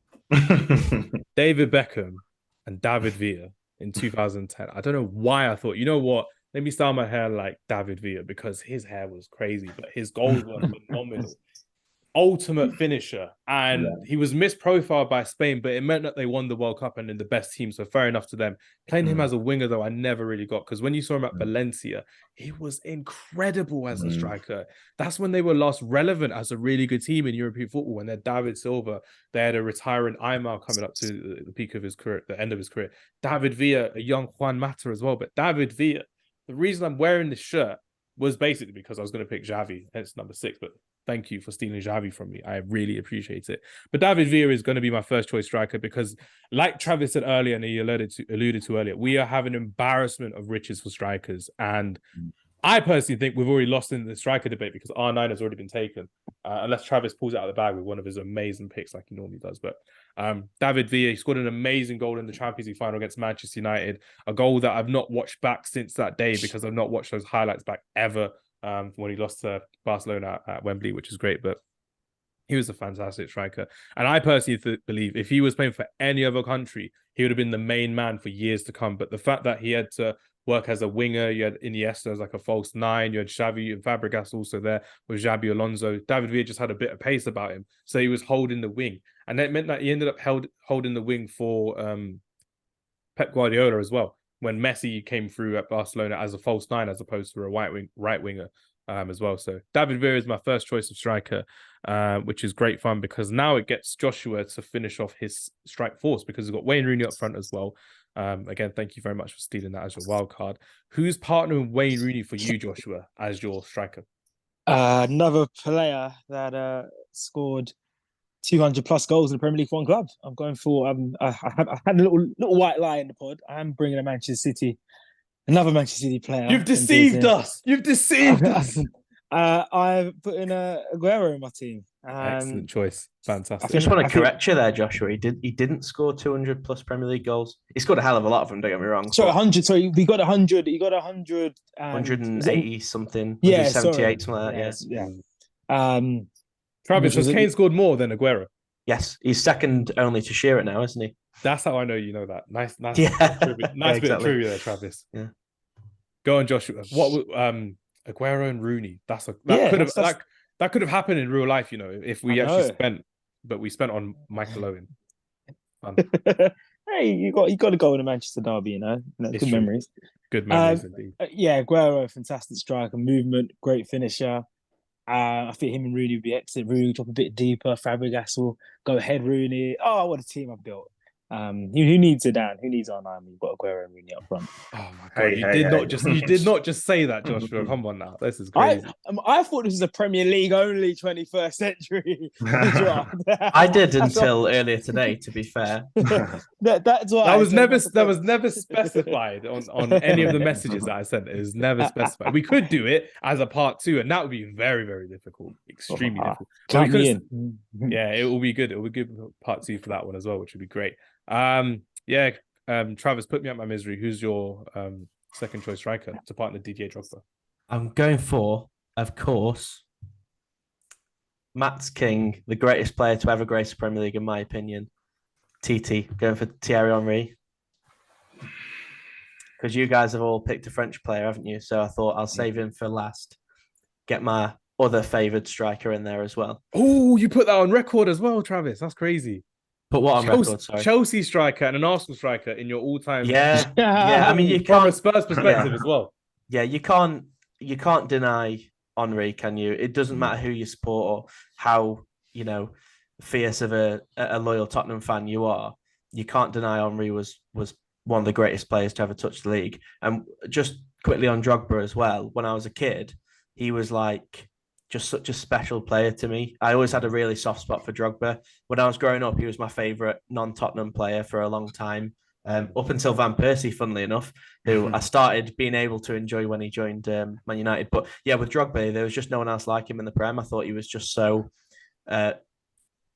David Beckham and David Villa in 2010. I don't know why I thought, you know what? Let me style my hair like David Villa because his hair was crazy, but his goals were phenomenal. Ultimate finisher. And he was misprofiled by Spain, but it meant that they won the World Cup and in the best team. So fair enough to them. Playing him as a winger, though, I never really got because when you saw him at Valencia, he was incredible as a striker. That's when they were last relevant as a really good team in European football. When they're David Silva, they had a retiring Aymar coming up to the peak of his career, the end of his career. David Villa, a young Juan Mata as well. But David Villa, the reason I'm wearing this shirt was basically because I was going to pick Xavi, hence number 6, but thank you for stealing Xavi from me. I really appreciate it. But David Villa is going to be my first choice striker because, like Travis said earlier, and he alluded to earlier, we are having an embarrassment of riches for strikers. And I personally think we've already lost in the striker debate because R9 has already been taken, unless Travis pulls it out of the bag with one of his amazing picks like he normally does. But David Villa, he scored an amazing goal in the Champions League final against Manchester United, a goal that I've not watched back since that day because I've not watched those highlights back ever. When he lost to Barcelona at Wembley, which is great, but he was a fantastic striker. And I personally believe if he was playing for any other country, he would have been the main man for years to come. But the fact that he had to work as a winger. You had Iniesta as like a false nine. You had Xavi and Fabregas also there with Xabi Alonso. David Villa just had a bit of pace about him, so he was holding the wing, and that meant that he ended up holding the wing for Pep Guardiola as well. When Messi came through at Barcelona as a false nine as opposed to a right winger as well. So David Villa is my first choice of striker, which is great fun because now it gets Joshua to finish off his strike force because we've got Wayne Rooney up front as well. Again, thank you very much for stealing that as your wild card. Who's partnering Wayne Rooney for you, Joshua, as your striker? Another player that scored 200 plus goals in the Premier League for one club. I'm going for I had a little white lie in the pod. I'm bringing a Manchester City, another Manchester City player. You've deceived us. You've deceived us. I put in Aguero in my team. Excellent choice. Fantastic. I just want to correct you there, Joshua. He didn't score 200 plus Premier League goals. He scored a hell of a lot of them. Don't get me wrong. So 100. So we got 100. He got 100. 180 something. Yeah, 178 something like that. Yeah. Travis, has Kane scored more than Aguero? Yes, he's second only to Shearer now, isn't he? That's how I know you know that. Nice Yeah. bit of trivia there, Travis. Yeah. Go on, Joshua. What Aguero and Rooney? That could have happened in real life, if we actually spent on Michael Owen. Hey, you got to go in a Manchester derby, good true. memories. Good memories indeed. Yeah, Aguero, fantastic striker, movement, great finisher. I think him and Rooney would be excellent. Rooney will drop a bit deeper. Fabregas will go ahead. Rooney. Oh, what a team I've built. Who needs Zidane? Who needs R9? We've got Aguero and Rooney up front. Oh my god! You did not just say that, Joshua. Come on now, this is crazy. I thought this was a Premier League only 21st century draft. I did until earlier today. To be fair, that's why that was never specified on any of the messages that I sent. It was never specified. We could do it as a part 2, and that would be very, very difficult, extremely difficult. Yeah, it will be good. It will be good part 2 for that one as well, which would be great. Travis, put me up my misery. Who's your second choice striker to partner Didier Drogba? I'm going for, of course, Matt's King, the greatest player to ever grace the Premier League, in my opinion. TT, going for Thierry Henry. Because you guys have all picked a French player, haven't you? So I thought I'll save him for last. Get my other favoured striker in there as well. Oh, you put that on record as well, Travis. That's crazy. But what on record? Sorry, Chelsea striker and an Arsenal striker in your all-time. Yeah. I mean, you from can't a Spurs perspective as well. Yeah, you can't deny Henry, can you? It doesn't matter who you support or how fierce of a loyal Tottenham fan you are. You can't deny Henry was one of the greatest players to ever touch the league. And just quickly on Drogba as well. When I was a kid, he was like just such a special player to me. I always had a really soft spot for Drogba. When I was growing up, he was my favourite non-Tottenham player for a long time, up until Van Persie, funnily enough, who I started being able to enjoy when he joined Man United. But yeah, with Drogba, there was just no one else like him in the Prem. I thought he was just so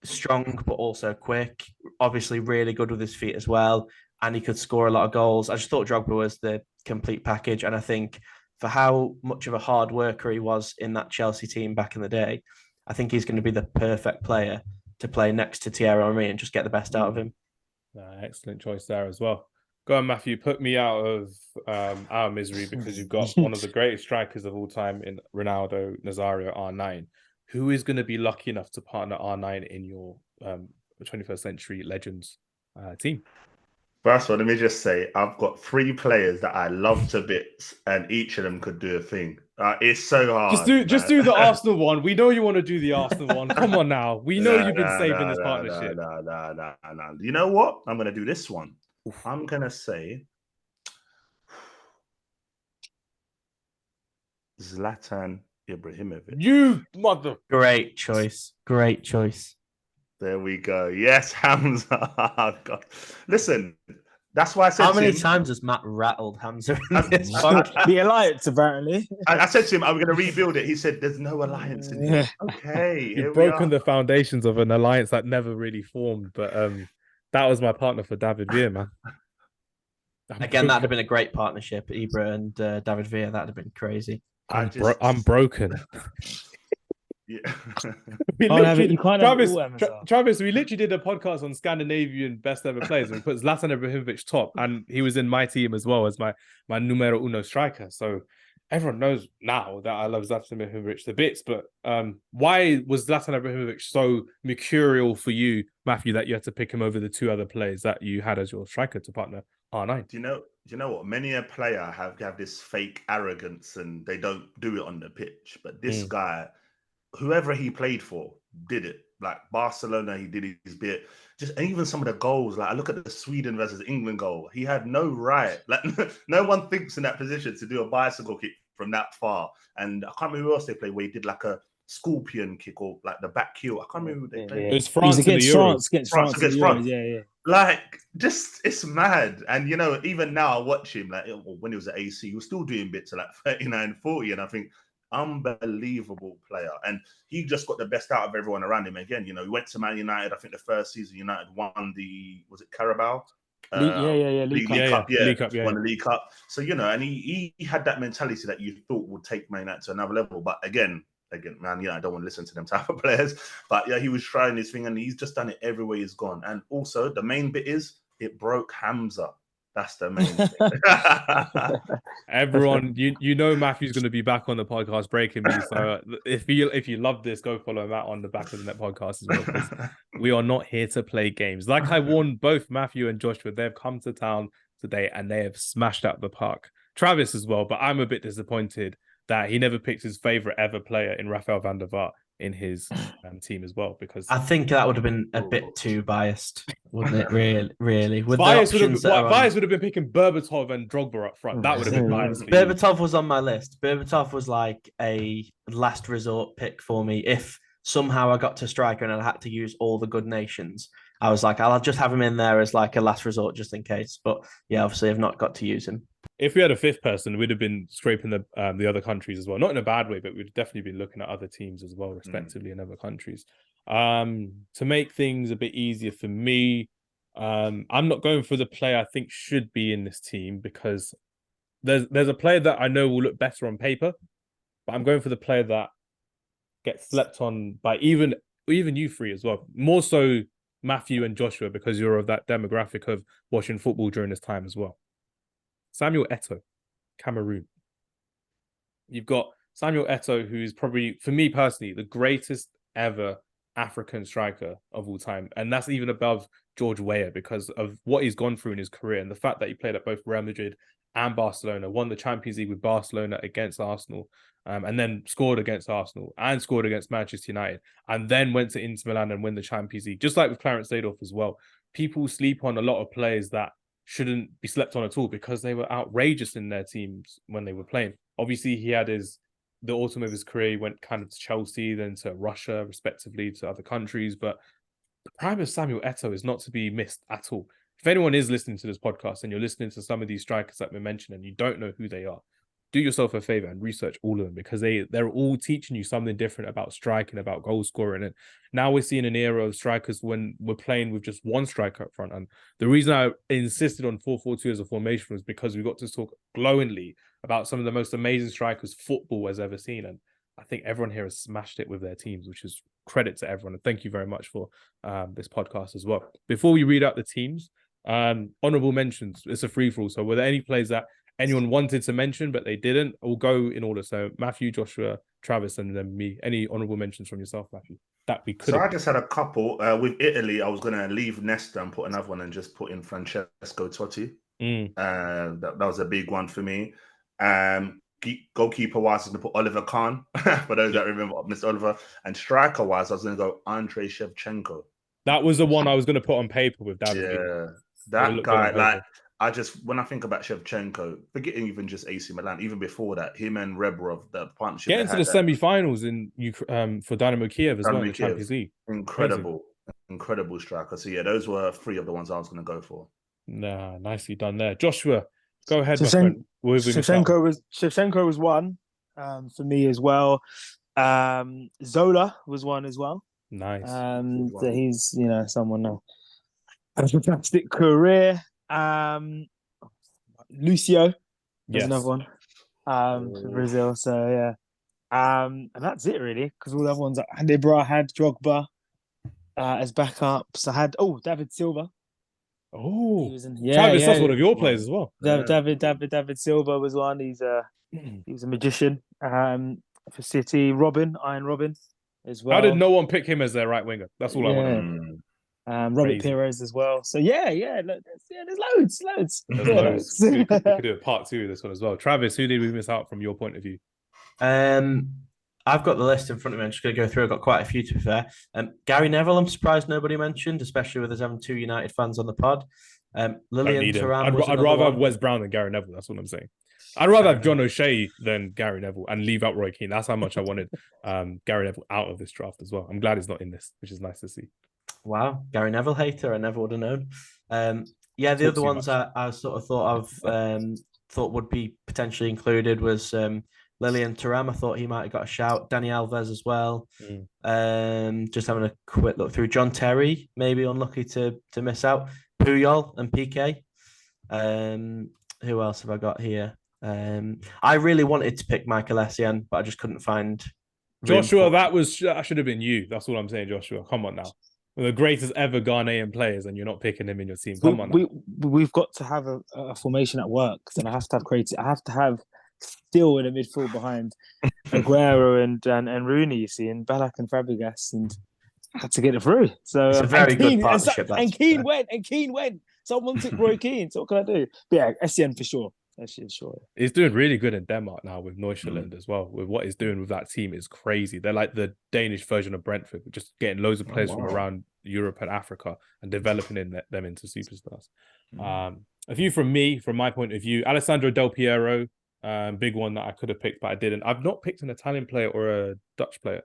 strong, but also quick, obviously really good with his feet as well, and he could score a lot of goals. I just thought Drogba was the complete package, and I think for how much of a hard worker he was in that Chelsea team back in the day, I think he's going to be the perfect player to play next to Thierry Henry and just get the best out of him. Excellent choice there as well. Go on, Matthew, put me out of our misery because you've got one of the greatest strikers of all time in Ronaldo Nazario R9. Who is going to be lucky enough to partner R9 in your 21st century legends team? First of all, let me just say, I've got 3 players that I love to bits, and each of them could do a thing. It's so hard. Just do the Arsenal one. We know you want to do the Arsenal one. Come on now. We know you've been saving this partnership. No. You know what? I'm going to do this one. I'm going to say Zlatan Ibrahimovic. You mother. Great choice. Great choice. There we go. Yes, Hamza. God. Listen, that's why I said how many times has Matt rattled Hamza in this? The alliance, apparently. I said to him, "Are we going to rebuild it?" He said, "There's no alliance in here." Okay, you've broken the foundations of an alliance that never really formed. But that was my partner for David Villa, man. Again, that'd have been a great partnership, Ibra and David Villa. That'd have been crazy. I'm broken. Yeah. We Can't have it. literally- You can't have it Travis, all, Amazon. Travis, we literally did a podcast on Scandinavian best ever players, and we put Zlatan Ibrahimovic top, and he was in my team as well as my numero uno striker. So everyone knows now that I love Zlatan Ibrahimovic to bits. But why was Zlatan Ibrahimovic so mercurial for you, Matthew, that you had to pick him over the two other players that you had as your striker to partner R9? Do you know what? Many a player have this fake arrogance and they don't do it on the pitch. But this guy, whoever he played for, did it. Like Barcelona, he did his bit. Just even some of the goals, like I look at the Sweden versus England goal, he had no right. Like no one thinks in that position to do a bicycle kick from that far. And I can't remember who else they played where he did like a scorpion kick or like the back heel. I can't remember who they played. It was France in the Euros. Against France. Yeah. Like, just it's mad. And you know, even now I watch him, like when he was at AC, he was still doing bits of like 39, 40, and I think unbelievable player. And he just got the best out of everyone around him. Again, you know, he went to Man United. I think the first season United won was it Carabao? League Cup. League Cup, won the League Cup. So you know, and he had that mentality that you thought would take Man United to another level. But again, man, I don't want to listen to them type of players. But yeah, he was trying his thing, and he's just done it everywhere he's gone. And also, the main bit is it broke Hamza. That's the main thing. Everyone, you know Matthew's going to be back on the podcast breaking me. So if you love this, go follow Matt on the Back of the Net podcast as well. Because we are not here to play games. Like I warned both Matthew and Joshua, they've come to town today and they have smashed out the park. Travis as well, but I'm a bit disappointed that he never picked his favorite ever player in Rafael van der Vaart in his team as well, because I think that would have been a bit too biased, wouldn't it? Really, with bias the options would have been picking Berbatov and Drogba up front. That would have been biased. Berbatov was on my list. Berbatov was like a last resort pick for me. If somehow I got to striker and I had to use all the good nations, I was like, I'll just have him in there as like a last resort just in case. But yeah, obviously I've not got to use him. If we had a fifth person, we'd have been scraping the other countries as well. Not in a bad way, but we'd definitely be looking at other teams as well, respectively, in other countries. To make things a bit easier for me, I'm not going for the player I think should be in this team, because there's a player that I know will look better on paper, but I'm going for the player that gets slept on by even you three as well. More so Matthew and Joshua, because you're of that demographic of watching football during this time as well. Samuel Etoo, Cameroon. You've got Samuel Etoo, who is probably, for me personally, the greatest ever African striker of all time. And that's even above George Weah because of what he's gone through in his career and the fact that he played at both Real Madrid and Barcelona, won the Champions League with Barcelona against Arsenal, and then scored against Arsenal and scored against Manchester United, and then went to Inter Milan and win the Champions League, just like with Clarence Seedorf as well. People sleep on a lot of players that shouldn't be slept on at all because they were outrageous in their teams when they were playing. Obviously, he had the autumn of his career, he went kind of to Chelsea, then to Russia, respectively, to other countries. But the prime of Samuel Etoo is not to be missed at all. If anyone is listening to this podcast and you're listening to some of these strikers that we mentioned and you don't know who they are, do yourself a favor and research all of them, because they're all teaching you something different about striking, about goal scoring. And now we're seeing an era of strikers when we're playing with just one striker up front. And the reason I insisted on 4-4-2 as a formation was because we got to talk glowingly about some of the most amazing strikers football has ever seen. And I think everyone here has smashed it with their teams, which is credit to everyone. And thank you very much for this podcast as well. Before we read out the teams, honorable mentions, it's a free-for-all. So were there any players that anyone wanted to mention but they didn't? We'll go in order. So Matthew, Joshua, Travis, and then me. Any honorable mentions from yourself, Matthew, that we could? So I just had a couple. With Italy, I was going to leave Nesta and put another one and just put in Francesco Totti. That was a big one for me. Goalkeeper wise, I was going to put Oliver Kahn, for those that remember Mr. Oliver. And striker wise, I was going to go Andrei Shevchenko. That was the one I was going to put on paper with David. Yeah, that guy, like, when I think about Shevchenko, forgetting even just AC Milan, even before that, him and Rebrov, the partnership. Getting to the semi-finals for Dynamo Kiev as well in the Champions League. Incredible striker. So yeah, those were three of the ones I was going to go for. Nah, nicely done there. Joshua, go ahead, my friend. Shevchenko was one for me as well. Zola was one as well. Nice. So he's, someone now. A fantastic career. Lucio was another one for Brazil. So yeah, And that's it really, because all the other ones I had Drogba as backups. I had David Silva. Oh, He was in, Travis, that's one of your players as well. David Silva was one. He was a magician. For City, Iron Robin, as well. How did no one pick him as their right winger? That's all I want to know. Robert Pires as well. So there's loads. There's loads. We could do a part 2 of this one as well. Travis, who did we miss out from your point of view? I've got the list in front of me. I'm just going to go through. I've got quite a few, to be fair. Gary Neville, I'm surprised nobody mentioned, especially with us having 2 United fans on the pod. Lillian Thuram. I'd rather have Wes Brown than Gary Neville. That's what I'm saying. I'd rather have John O'Shea than Gary Neville and leave out Roy Keane. That's how much I wanted Gary Neville out of this draft as well. I'm glad he's not in this, which is nice to see. Wow, Gary Neville hater. I never would have known. The other ones I sort of thought would be potentially included was Lillian Thuram. I thought he might have got a shout. Dani Alves as well. Just having a quick look through. John Terry, maybe unlucky to miss out. Puyol and PK. Who else have I got here? I really wanted to pick Michael Essien, but I just couldn't find Joshua. That should have been you. That's all I'm saying, Joshua. Come on now. One of the greatest ever Ghanaian players, and you're not picking him in your team. Come on now. We've got to have a formation at work, and I have to have creative. I have to have Still in the midfield behind Aguero and Rooney, you see, and Ballack and Fabregas, and I had to get it through. So it's a very good partnership. And Keane went. Someone took Roy Keane. So what can I do? But yeah, Essien for sure. He's doing really good in Denmark now with Neuschland as well. With what he's doing with that team is crazy. They're like the Danish version of Brentford, just getting loads of players from around Europe and Africa and developing them into superstars. A few from my point of view, Alessandro Del Piero, big one that I could have picked, but I didn't. I've not picked an Italian player or a Dutch player.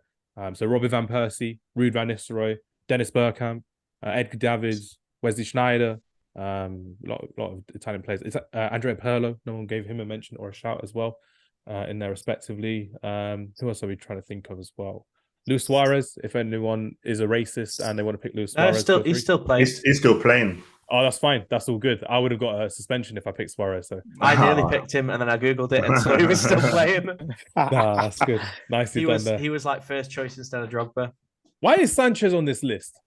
So Robin van Persie, Ruud van Nistelrooy, Dennis Bergkamp, Edgar Davids, Wesley Sneijder, lot of Italian players. It's Andrea Pirlo. No one gave him a mention or a shout as well in there respectively. Who else are we trying to think of as well? Luis Suarez. If anyone is a racist and they want to pick Luis Suarez, he's still playing. He's still playing. Oh, that's fine. That's all good. I would have got a suspension if I picked Suarez. So I nearly picked him, and then I googled it, and so he was still playing. That's good. Nicely done there. He was like first choice instead of Drogba. Why is Sanchez on this list?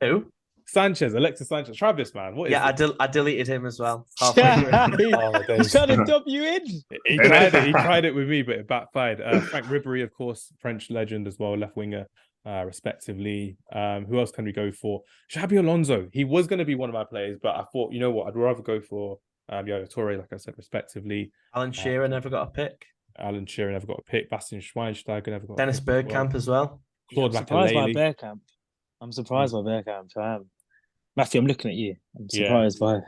Who? Sanchez, Alexis Sanchez. Travis, man. What is it? I deleted him as well. He's trying to dub you in. He tried it with me, but it backfired. Frank Ribéry, of course, French legend as well, left winger. Respectively. Who else can we go for? Xabi Alonso. He was going to be one of my players, but I thought, you know what, I'd rather go for Yaya Toure, like I said, respectively. Alan Shearer never got a pick. Bastian Schweinsteiger never got a pick. Dennis Bergkamp as well. Claude Makelele. I'm surprised by Bergkamp. I am. Matthew, I'm looking at you. I'm surprised by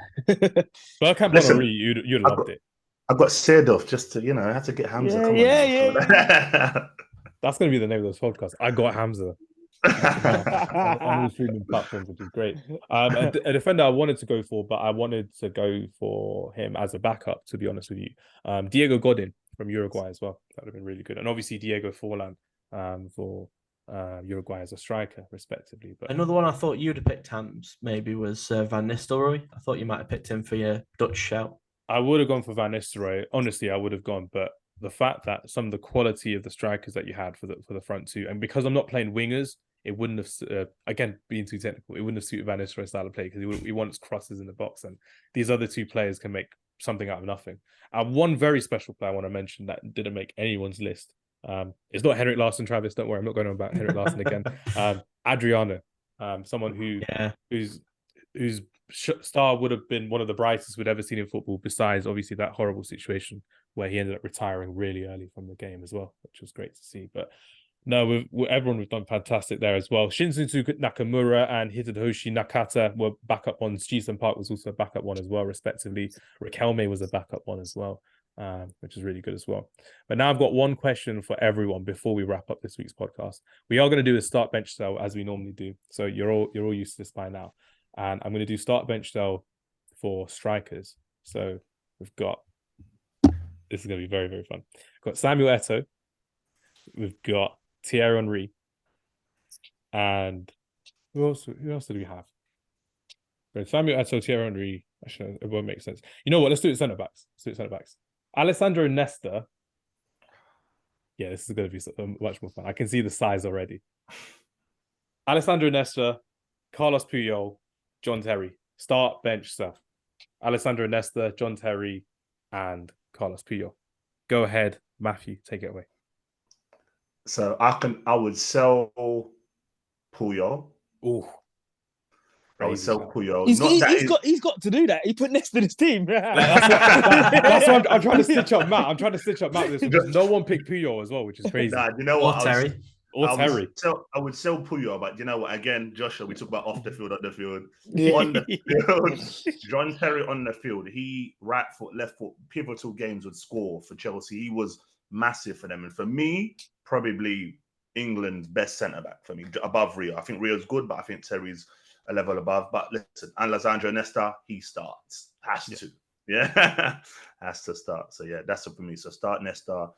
Bergkamp. Listen, you'd loved it. I got Seedorf just to, I had to get Hamza. Yeah. That's going to be the name of this podcast. I got Hamza on all streaming platforms, which is great. A defender I wanted to go for, but I wanted to go for him as a backup, to be honest with you. Diego Godin from Uruguay as well. That would have been really good. And obviously Diego Forlan for Uruguay as a striker, respectively. But another one I thought you'd have picked, Hamz, maybe was Van Nistelrooy. I thought you might have picked him for your Dutch shout. I would have gone for Van Nistelrooy. Honestly, I would have gone, but the fact that some of the quality of the strikers that you had for the front two, and because I'm not playing wingers, it wouldn't have, again, being too technical, it wouldn't have suited Van Nistelrooy's style of play because he wants crosses in the box, and these other two players can make something out of nothing. One very special player I want to mention that didn't make anyone's list. It's not Henrik Larsson, Travis. Don't worry, I'm not going on about Henrik Larsson again. Adriano, someone whose star would have been one of the brightest we'd ever seen in football, besides obviously that horrible situation where he ended up retiring really early from the game as well, which was great to see. But no, everyone we've done fantastic there as well. Shinsuke Nakamura and Hideyoshi Nakata were backup ones. Jason Park was also a backup one as well, respectively. Riquelme was a backup one as well, which is really good as well. But now I've got one question for everyone before we wrap up this week's podcast. We are going to do a start bench sell as we normally do, so you're all used to this by now. And I'm going to do start bench sell for strikers. So we've got, this is going to be very, very fun. We've got Samuel Etoo. We've got Thierry Henry. And who else do we have? Samuel Etoo, Thierry Henry. Actually, it won't make sense. You know what? Let's do it centre backs. Alessandro Nesta Yeah, this is going to be much more fun. I can see the size already. Alessandro Nesta, Carlos Puyol, John Terry. Start, bench, stuff. Alessandro Nesta, John Terry, and Carlos Puyol. Go ahead, Matthew, take it away. So I would sell Puyol. Ooh. I would sell Puyol. He's got to do that. He put Nesta in his team. That's what I'm trying to stitch up Matt. I'm trying to stitch up Matt with this because no one picked Puyol as well, which is crazy. Nah, you know what? Terry. I would sell Puyol, but you know what? Again, Joshua, we talk about off the field, on the field. On the field, John Terry on the field, he right foot, left foot, pivotal games would score for Chelsea. He was massive for them. And for me, probably England's best centre-back for me, above Rio. I think Rio's good, but I think Terry's a level above. But listen, Alessandro Nesta, he starts. Has to. Yeah. Has to start. So yeah, that's it for me. So start Nesta,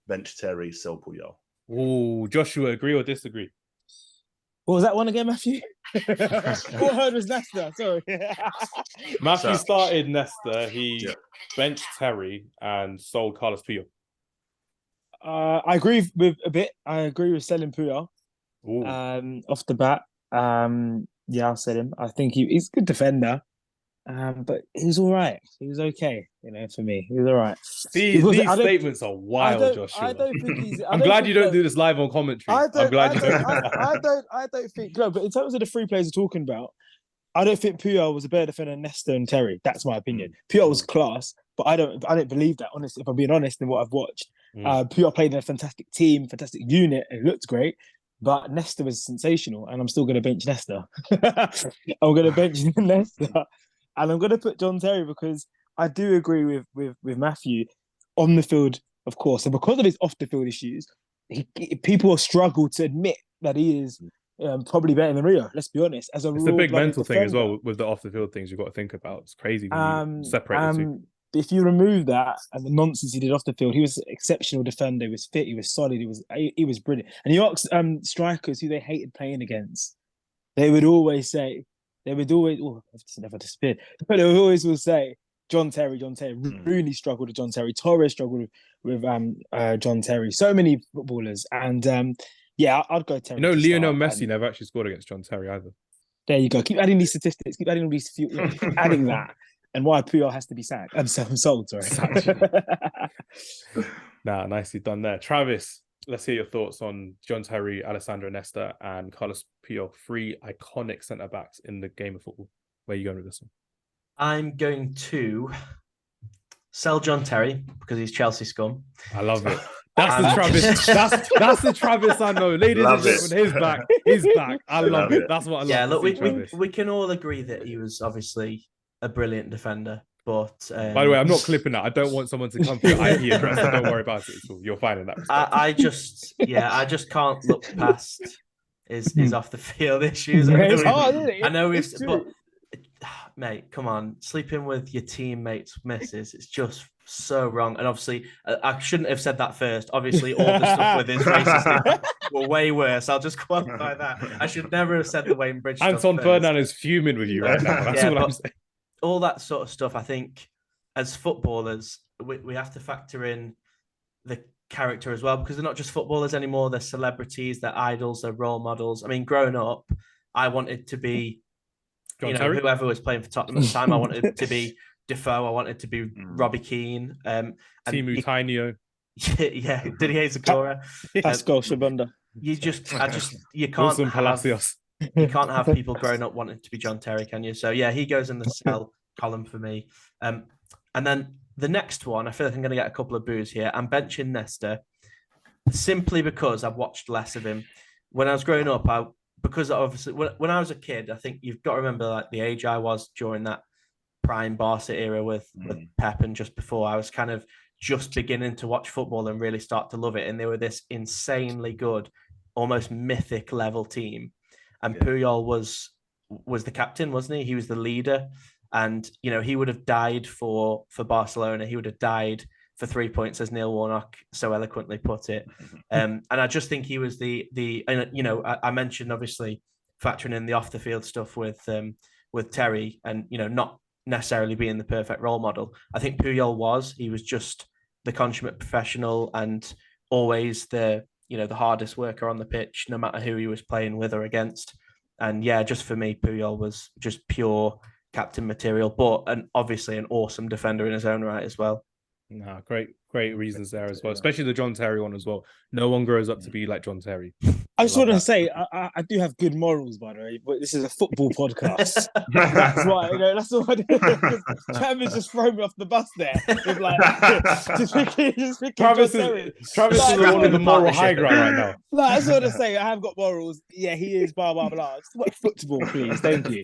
bench Terry, sell Puyol. Oh, Joshua, agree or disagree? What was that one again, Matthew? What heard was Nesta? Sorry. Matthew started Nesta. He benched Terry and sold Carlos Puyol. I agree with a bit. I agree with selling Puyol. Off the bat. I'll sell him. I think he's a good defender. But he was all right. He was okay, for me. He was all right. These statements are wild, Joshua. I don't think he's... I'm glad you don't do this live on commentary. I'm glad you don't. I don't think... No, but in terms of the three players we're talking about, I don't think Puyol was a better defender than Nesta and Terry. That's my opinion. Puyol was class, but I don't believe that, honestly, if I'm being honest in what I've watched. Puyol played in a fantastic team, fantastic unit. It looked great. But Nesta was sensational, and I'm still going to bench Nesta. I'm going to bench Nesta. And I'm going to put John Terry because I do agree with Matthew on the field, of course. And because of his off-the-field issues, people struggle to admit that he is probably better than Rio, let's be honest. It's a big mental thing as well with the off-the-field things you've got to think about. It's crazy when you separate the two. If you remove that and the nonsense he did off the field, he was an exceptional defender. He was fit. He was solid. He was brilliant. And you ask strikers who they hated playing against, they would always, it's never disappeared. But they always will say, John Terry. Rooney struggled with John Terry. Torres struggled with John Terry. So many footballers. And I'd go Terry. Lionel Messi never actually scored against John Terry either. There you go. Keep adding these statistics. Keep adding all these. Keep adding that. And why Puyol has to be sacked. I'm sold, sorry. Nah, nicely done there. Travis, let's hear your thoughts on John Terry, Alessandro Nesta, and Carlos Puyol, three iconic centre-backs in the game of football. Where are you going with this one? I'm going to sell John Terry because he's Chelsea scum. I love it. That's the Travis. That's the Travis I know. Ladies and gentlemen, he's back. I love it. That's what I love. Yeah, look, we can all agree that he was obviously a brilliant defender. But by the way, I'm not clipping that. I don't want someone to come for your IP address. So don't worry about it. It's cool. You're fine in that respect. I just can't look past his off the field issues. It's hard, isn't it? I know but mate, come on, sleeping with your teammates' misses, it's just so wrong. And obviously, I shouldn't have said that first. Obviously, all the stuff with his racist were way worse. I'll just qualify that. I should never have said the Wayne Bridge stuff Anton first. Ferdinand is fuming with you right now. That's what I'm saying. All that sort of stuff, I think, as footballers, we have to factor in the character as well, because they're not just footballers anymore. They're celebrities, they're idols, they're role models. I mean, growing up, I wanted to be, whoever was playing for Tottenham at the time. I wanted to be Defoe. I wanted to be Robbie Keane. Timu Tainio. Yeah, Didier Zakora. Pascal Shabunda. You can't Wilson Palacios. You can't have people growing up wanting to be John Terry, can you? So yeah, he goes in the sell column for me. And then the next one, I feel like I'm going to get a couple of boos here. I'm benching Nesta simply because I've watched less of him. When I was growing up, because obviously when I was a kid, I think you've got to remember like the age I was during that prime Barca era with Pep, and just before I was kind of just beginning to watch football and really start to love it. And they were this insanely good, almost mythic level team. And Puyol was the captain, wasn't he? He was the leader. And, he would have died for Barcelona. He would have died for 3 points, as Neil Warnock so eloquently put it. And I just think he was I mentioned, obviously, factoring in the off-the-field stuff with Terry and, not necessarily being the perfect role model. I think Puyol he was just the consummate professional and always the hardest worker on the pitch, no matter who he was playing with or against. And yeah, just for me, Puyol was just pure captain material, but obviously an awesome defender in his own right as well. No, great reasons there as well, especially the John Terry one as well. No one grows up to be like John Terry. I just want to say I do have good morals, by the way, but this is a football podcast. That's why, that's all I do. Travis just thrown me off the bus there. With like, just picking Travis is on the moral high ground right now. No, I just want to say I have got morals. Yeah, he is. Blah blah blah. Just watch football, please. Thank you.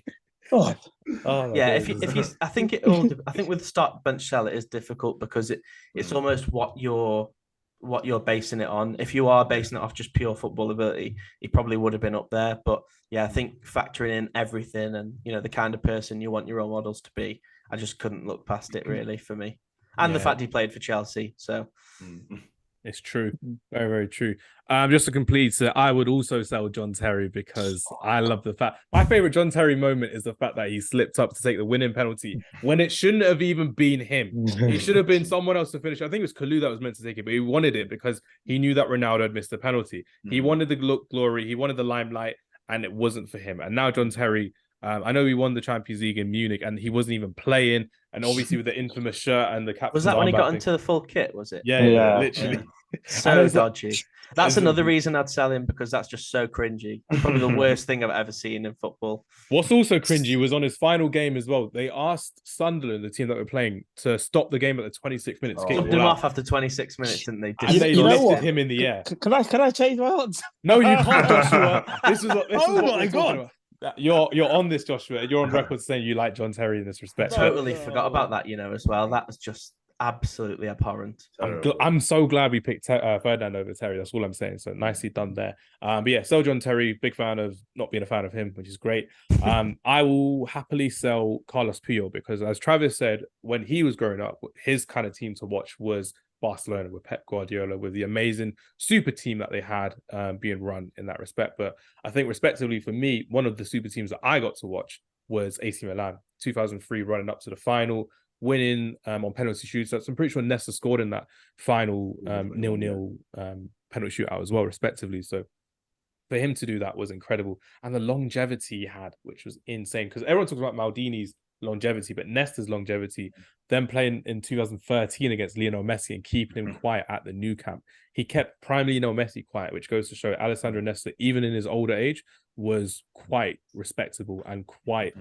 Oh yeah, if you, I think with start bench sell it is difficult because it's almost what you're basing it on. If you are basing it off just pure football ability, he probably would have been up there. But yeah, I think factoring in everything and the kind of person you want your role models to be, I just couldn't look past it really for me. And the fact he played for Chelsea, so it's true, very very true. Just to complete it, I would also sell John Terry because I love the fact. My favorite John Terry moment is the fact that he slipped up to take the winning penalty when it shouldn't have even been him. It should have been someone else to finish. I think it was Kalu that was meant to take it, but he wanted it because he knew that Ronaldo had missed the penalty. He wanted the glory, he wanted the limelight, and it wasn't for him. And now John Terry, I know he won the Champions League in Munich and he wasn't even playing. And obviously with the infamous shirt and the captain's was that when he got into the full kit? Was it? Yeah, literally. Yeah. So dodgy. That's another reason I'd sell him because that's just so cringy. Probably the worst thing I've ever seen in football. What's also cringy was on his final game as well. They asked Sunderland, the team that were playing, to stop the game at the 26 minutes. Kicked him off after 26 minutes, didn't they? And they lifted him in the air. Can I change my answer? No, you can't, Joshua. This is what my God. You're on this, Joshua. You're on record saying you like John Terry in this respect. Totally forgot about that, as well. That was just absolutely abhorrent. I'm so glad we picked Ferdinand over Terry. That's all I'm saying. So nicely done there. But yeah, sell John Terry. Big fan of not being a fan of him, which is great. I will happily sell Carlos Puyol because, as Travis said, when he was growing up, his kind of team to watch was Barcelona with Pep Guardiola, with the amazing super team that they had being run in that respect. But I think respectively for me, one of the super teams that I got to watch was AC Milan, 2003 running up to the final, winning on penalty shootouts. I'm pretty sure Nesta scored in that final 0-0 penalty shootout as well, respectively. So for him to do that was incredible. And the longevity he had, which was insane, because everyone talks about Maldini's longevity, but Nesta's longevity, them playing in 2013 against Lionel Messi and keeping him quiet at the Nou Camp. He kept prime Lionel Messi quiet, which goes to show Alessandro Nesta, even in his older age, was quite respectable and quite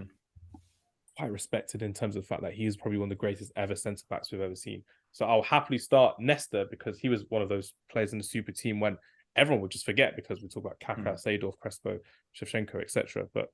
respected in terms of the fact that he is probably one of the greatest ever centre-backs we've ever seen. So I'll happily start Nesta because he was one of those players in the super team when everyone would just forget because we talk about Kaká, Seedorf, Crespo, Shevchenko, etc. But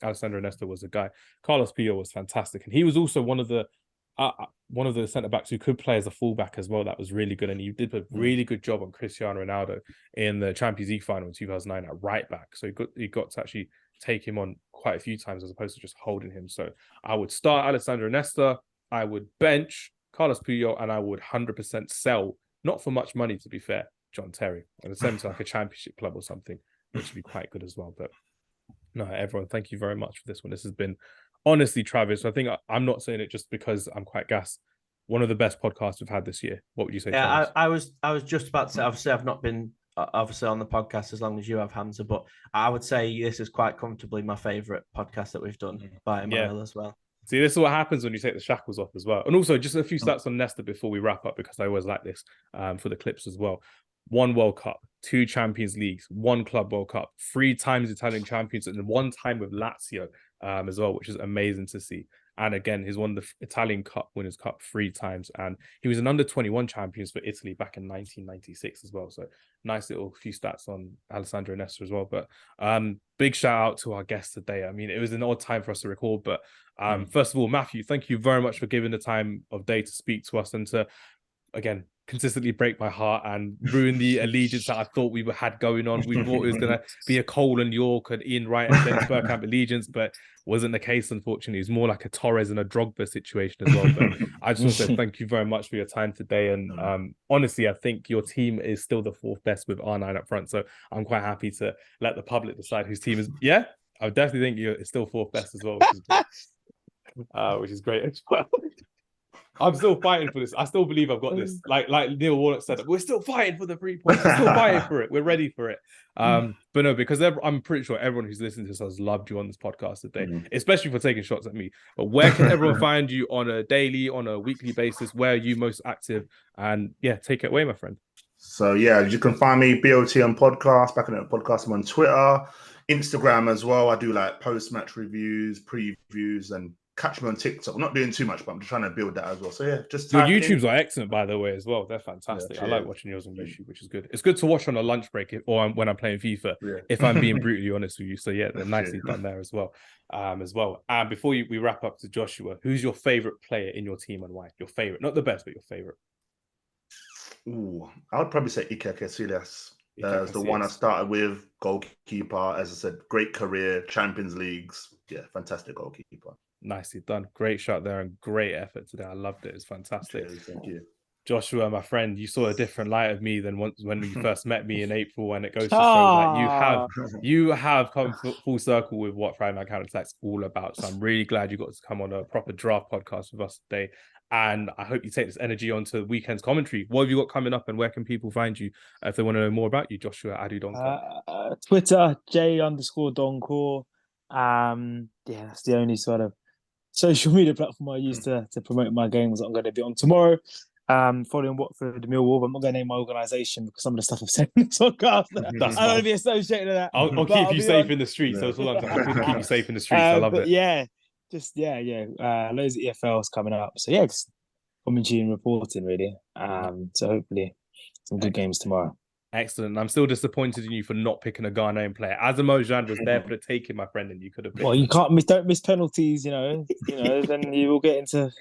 Alessandro Nesta was a guy. Carlos Puyol was fantastic, and he was also one of the centre backs who could play as a fullback as well. That was really good, and he did a really good job on Cristiano Ronaldo in the Champions League final in 2009 at right back. So he got to actually take him on quite a few times as opposed to just holding him. So I would start Alessandro Nesta, I would bench Carlos Puyol, and I would 100% sell, not for much money to be fair, John Terry, and send him to like a championship club or something, which would be quite good as well. But no, everyone, thank you very much for this one. This has been, honestly, Travis, I think I'm not saying it just because I'm quite gassed, one of the best podcasts we've had this year. What would you say, Travis? I was just about to say, obviously I've not been obviously on the podcast as long as you have, Hamza, but I would say this is quite comfortably my favourite podcast that we've done by a mile as well. See, this is what happens when you take the shackles off as well. And also just a few stats on Nesta before we wrap up, because I always like this for the clips as well. 1 World Cup, 2 Champions Leagues, 1 Club World Cup, 3 times Italian champions, and 1 time with Lazio as well, which is amazing to see. And again, he's won the Italian Cup Winners' Cup 3 times, and he was an under-21 champions for Italy back in 1996 as well. So nice little few stats on Alessandro Nesta as well. But big shout out to our guest today. I mean, it was an odd time for us to record, but first of all, Matthew, thank you very much for giving the time of day to speak to us and to, again, consistently break my heart and ruin the allegiance that I thought we had going on. We thought it was going to be a Cole and York and Ian Wright and Dennis Bergkamp allegiance, but wasn't the case, unfortunately. It's more like a Torres and a Drogba situation as well. But I just want to say thank you very much for your time today. And honestly, I think your team is still the 4th best with R9 up front. So I'm quite happy to let the public decide whose team is. Yeah, I definitely think you're still 4th best as well, which is great as well. I'm still fighting for this. I still believe I've got this. Like Neil Warnock said, we're still fighting for the 3 points. We're still fighting for it. We're ready for it. But no, because I'm pretty sure everyone who's listening to this has loved you on this podcast today, especially for taking shots at me. But where can everyone find you on a daily, on a weekly basis? Where are you most active? And yeah, take it away, my friend. So yeah, you can find me BOT on podcast, back on the podcast. I'm on Twitter, Instagram as well. I do like post-match reviews, previews, and catch me on TikTok. I'm not doing too much, but I'm just trying to build that as well. So yeah, just your YouTubes are excellent, by the way, as well. They're fantastic. I like watching yours on YouTube, which is good. It's good to watch on a lunch break or when I'm playing FIFA, if I'm being brutally honest with you. So yeah, they're nicely done there as well. And before we wrap up to Joshua, who's your favorite player in your team and why? Your favorite, not the best, but your favorite. Ooh, I would probably say Iker Casillas. The one I started with, goalkeeper. As I said, great career, Champions Leagues. Yeah, fantastic goalkeeper. Nicely done. Great shot there and great effort today. I loved it. It's fantastic. Cheers, thank you. Joshua, my friend, you saw a different light of me than when you first met me in April, and it goes to show that you have come full circle with what Friday Night Counter Attack's all about. So I'm really glad you got to come on a proper draft podcast with us today. And I hope you take this energy onto the weekend's commentary. What have you got coming up, and where can people find you if they want to know more about you, Joshua Adu Donkor? Twitter, J_Donkor. Yeah, that's the only sort of social media platform I use to promote my games that I'm going to be on tomorrow. Following Watford, Millwall. I'm not going to name my organisation because some of the stuff I've said in this podcast, I don't want to be associated with that. I'll keep you safe in the streets. That's all I'm saying. I'll keep you safe in the streets. I love it. Yeah. Loads of EFLs coming up. So yeah, just commentary and reporting really. So hopefully some good games tomorrow. Excellent. I'm still disappointed in you for not picking a Ghanaian player. Asamoah Gyan was there for the taking, my friend, and you could have picked. Well, you don't miss penalties, then you will get into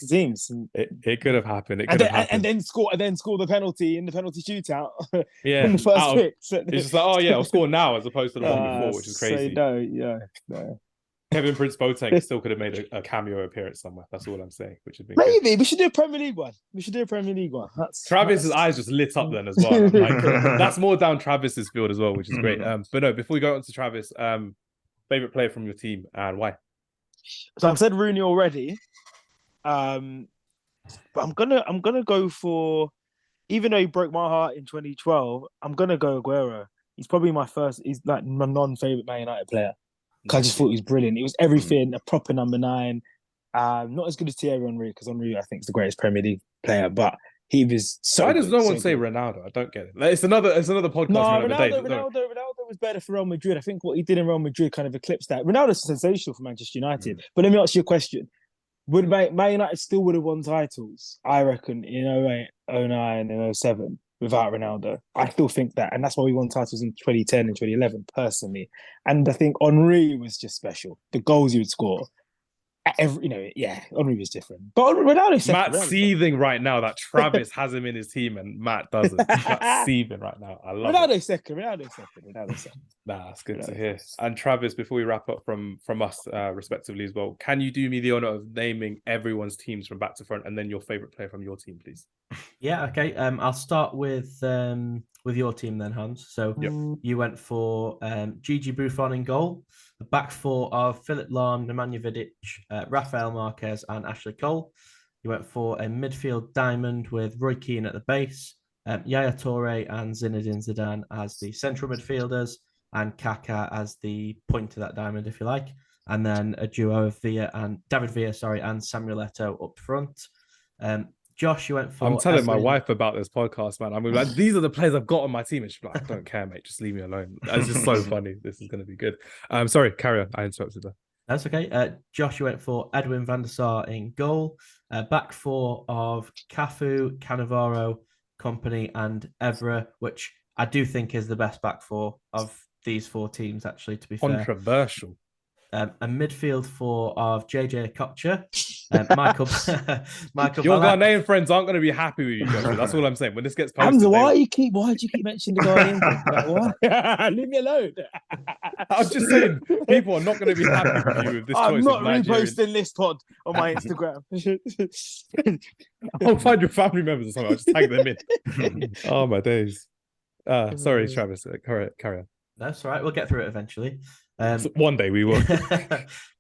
teams. And it could have happened. And then score the penalty in the penalty shootout. Yeah, in the first pick. It's just like, oh yeah, I'll score now as opposed to the one before, which is crazy. No. Kevin Prince Boateng still could have made a cameo appearance somewhere. That's all I'm saying. Which would be maybe we should do a Premier League one. Travis's eyes just lit up then as well. Like, that's more down Travis's field as well, which is great. But no, before we go on to Travis, favorite player from your team and why? So I've said Rooney already, but I'm gonna go for, even though he broke my heart in 2012, I'm gonna go Aguero. He's probably my first. He's like my non-favorite Man United player. I just thought he was brilliant. It was everything, a proper number 9. Not as good as Thierry Henry, because Henry, I think, is the greatest Premier League player, but he was so Why does no one say Ronaldo? I don't get it. It's another podcast. No, Ronaldo was better for Real Madrid. I think what he did in Real Madrid kind of eclipsed that. Ronaldo's sensational for Manchester United. But let me ask you a question. Would Man United still would have won titles, I reckon, in 08, 09 and 07 without Ronaldo? I still think that. And that's why we won titles in 2010 and 2011, personally. And I think Henry was just special. The goals he would score. Henry was different. But Ronaldo's Matt's seething right now that Travis has him in his team and Matt doesn't. Matt's seething right now. I love Ronaldo's second. Nah, that's good to hear. And Travis, before we wrap up from us, respectively as well, can you do me the honor of naming everyone's teams from back to front and then your favorite player from your team, please? Yeah, okay. I'll start with your team then, Hamz. So you went for Gigi Buffon in goal. The back 4 of Philip Lahm, Nemanja Vidic, Rafael Marquez and Ashley Cole. You went for a midfield diamond with Roy Keane at the base, Yaya Toure and Zinedine Zidane as the central midfielders, and Kaká as the point to that diamond, if you like. And then a duo of David Villa, and Samuel Eto'o up front. Josh, you went for... I'm telling my wife about this podcast, man. I mean, like, these are the players I've got on my team. And she's like, I don't care, mate. Just leave me alone. It's just so funny. This is going to be good. Sorry, carry on. I interrupted her. That's okay. Josh, you went for Edwin van der Sar in goal. Back 4 of Cafu, Cannavaro, Company and Evra, which I do think is the best back 4 of these 4 teams, actually, to be fair. Controversial. A midfield 4 of JJ Kocher, Michael. Your Ghanaian friends aren't going to be happy with you, Joshua. That's all I'm saying. When this gets posted, Hamza, why do you keep mentioning the Ghanaian thing? Leave me alone. I'm just saying, people are not going to be happy with you with this choice. I'm not reposting this pod on my Instagram. I'll find your family members or something. I'll just tag them in. Oh my days. Sorry, Travis. Carry on. That's all right. We'll get through it eventually. One day we will.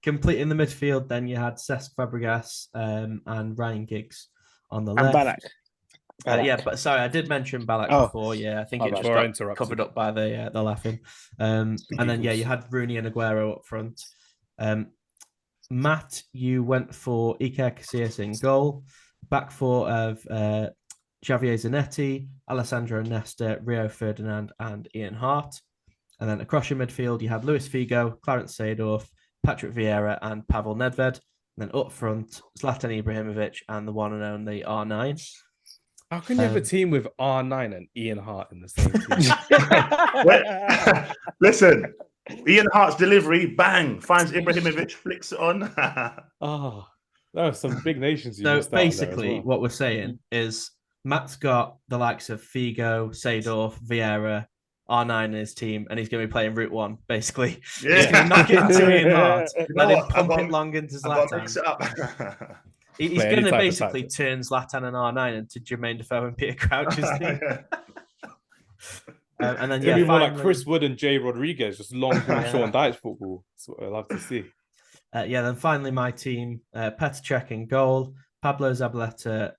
Completing the midfield, then you had Cesc Fabregas and Ryan Giggs on the And left. Ballack. Yeah, but sorry, I did mention Ballack before. Yeah, I think it just got covered up by the laughing. And then you had Rooney and Aguero up front. Matt, you went for Iker Casillas in goal. Back four of Javier Zanetti, Alessandro Nesta, Rio Ferdinand, and Ian Hart. And then across your midfield, you had Luis Figo, Clarence Seedorf, Patrick Vieira, and Pavel Nedved. And then up front, Zlatan Ibrahimovic and the one and only R9. How can you have a team with R9 and Ian Hart in the same team? Listen, Ian Hart's delivery, bang, finds Ibrahimovic, flicks it on. Oh, there are some big nations. So basically, what we're saying is Matt's got the likes of Figo, Seedorf, Vieira, R9 in his team, and he's going to be playing Route 1, basically. Yeah. He's going to knock it into Ian Hart, let him pump it long into Zlatan. Mix it up. He's going to basically turn Zlatan and R9 into Jermaine Defoe and Peter Crouch's team. And then, it'll be more like Chris Wood and Jay Rodriguez, just long Sean Dyche football. That's what I love to see. Then finally my team, Petr Cech in goal, Pablo Zabaleta,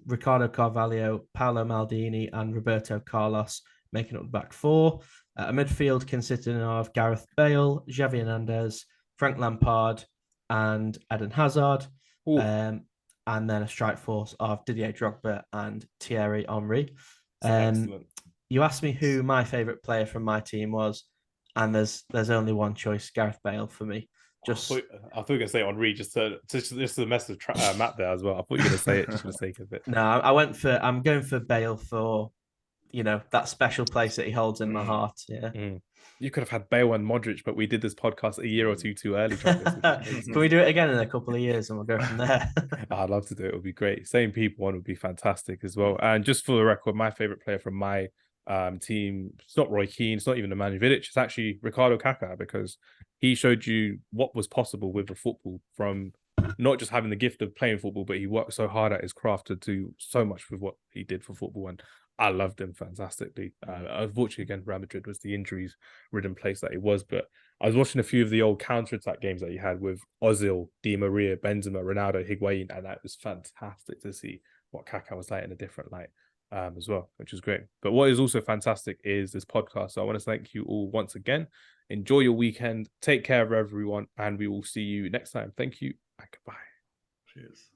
Ricardo Carvalho, Paolo Maldini, and Roberto Carlos making up the back four. A midfield consisting of Gareth Bale, Xavi Hernandez, Frank Lampard, and Eden Hazard. And then a strike force of Didier Drogba and Thierry Henry. You asked me who my favourite player from my team was, and there's only one choice, Gareth Bale for me. I thought you were going to say Henry just to mess with Matt there as well. I thought you were going to say it just for the sake of it. No, I'm going for Bale for, that special place that he holds in my heart. Yeah. You could have had Bale and Modric, but we did this podcast a year or two too early. Can we do it again in a couple of years and we'll go from there? I'd love to do it. It would be great. Same people one would be fantastic as well. And just for the record, my favorite player from my team, it's not Roy Keane, it's not even Nemanja Vidic, it's actually Ricardo Kaká, because he showed you what was possible with the football, from not just having the gift of playing football, but he worked so hard at his craft to do so much with what he did for football, and I loved him fantastically. Unfortunately, again, Real Madrid was the injuries-ridden place that he was, but I was watching a few of the old counter-attack games that he had with Ozil, Di Maria, Benzema, Ronaldo, Higuain, and that was fantastic to see what Kaká was like in a different light as well, which is great. But what is also fantastic is this podcast. So I want to thank you all once again. Enjoy your weekend. Take care of everyone, and we will see you next time. Thank you and goodbye. Cheers.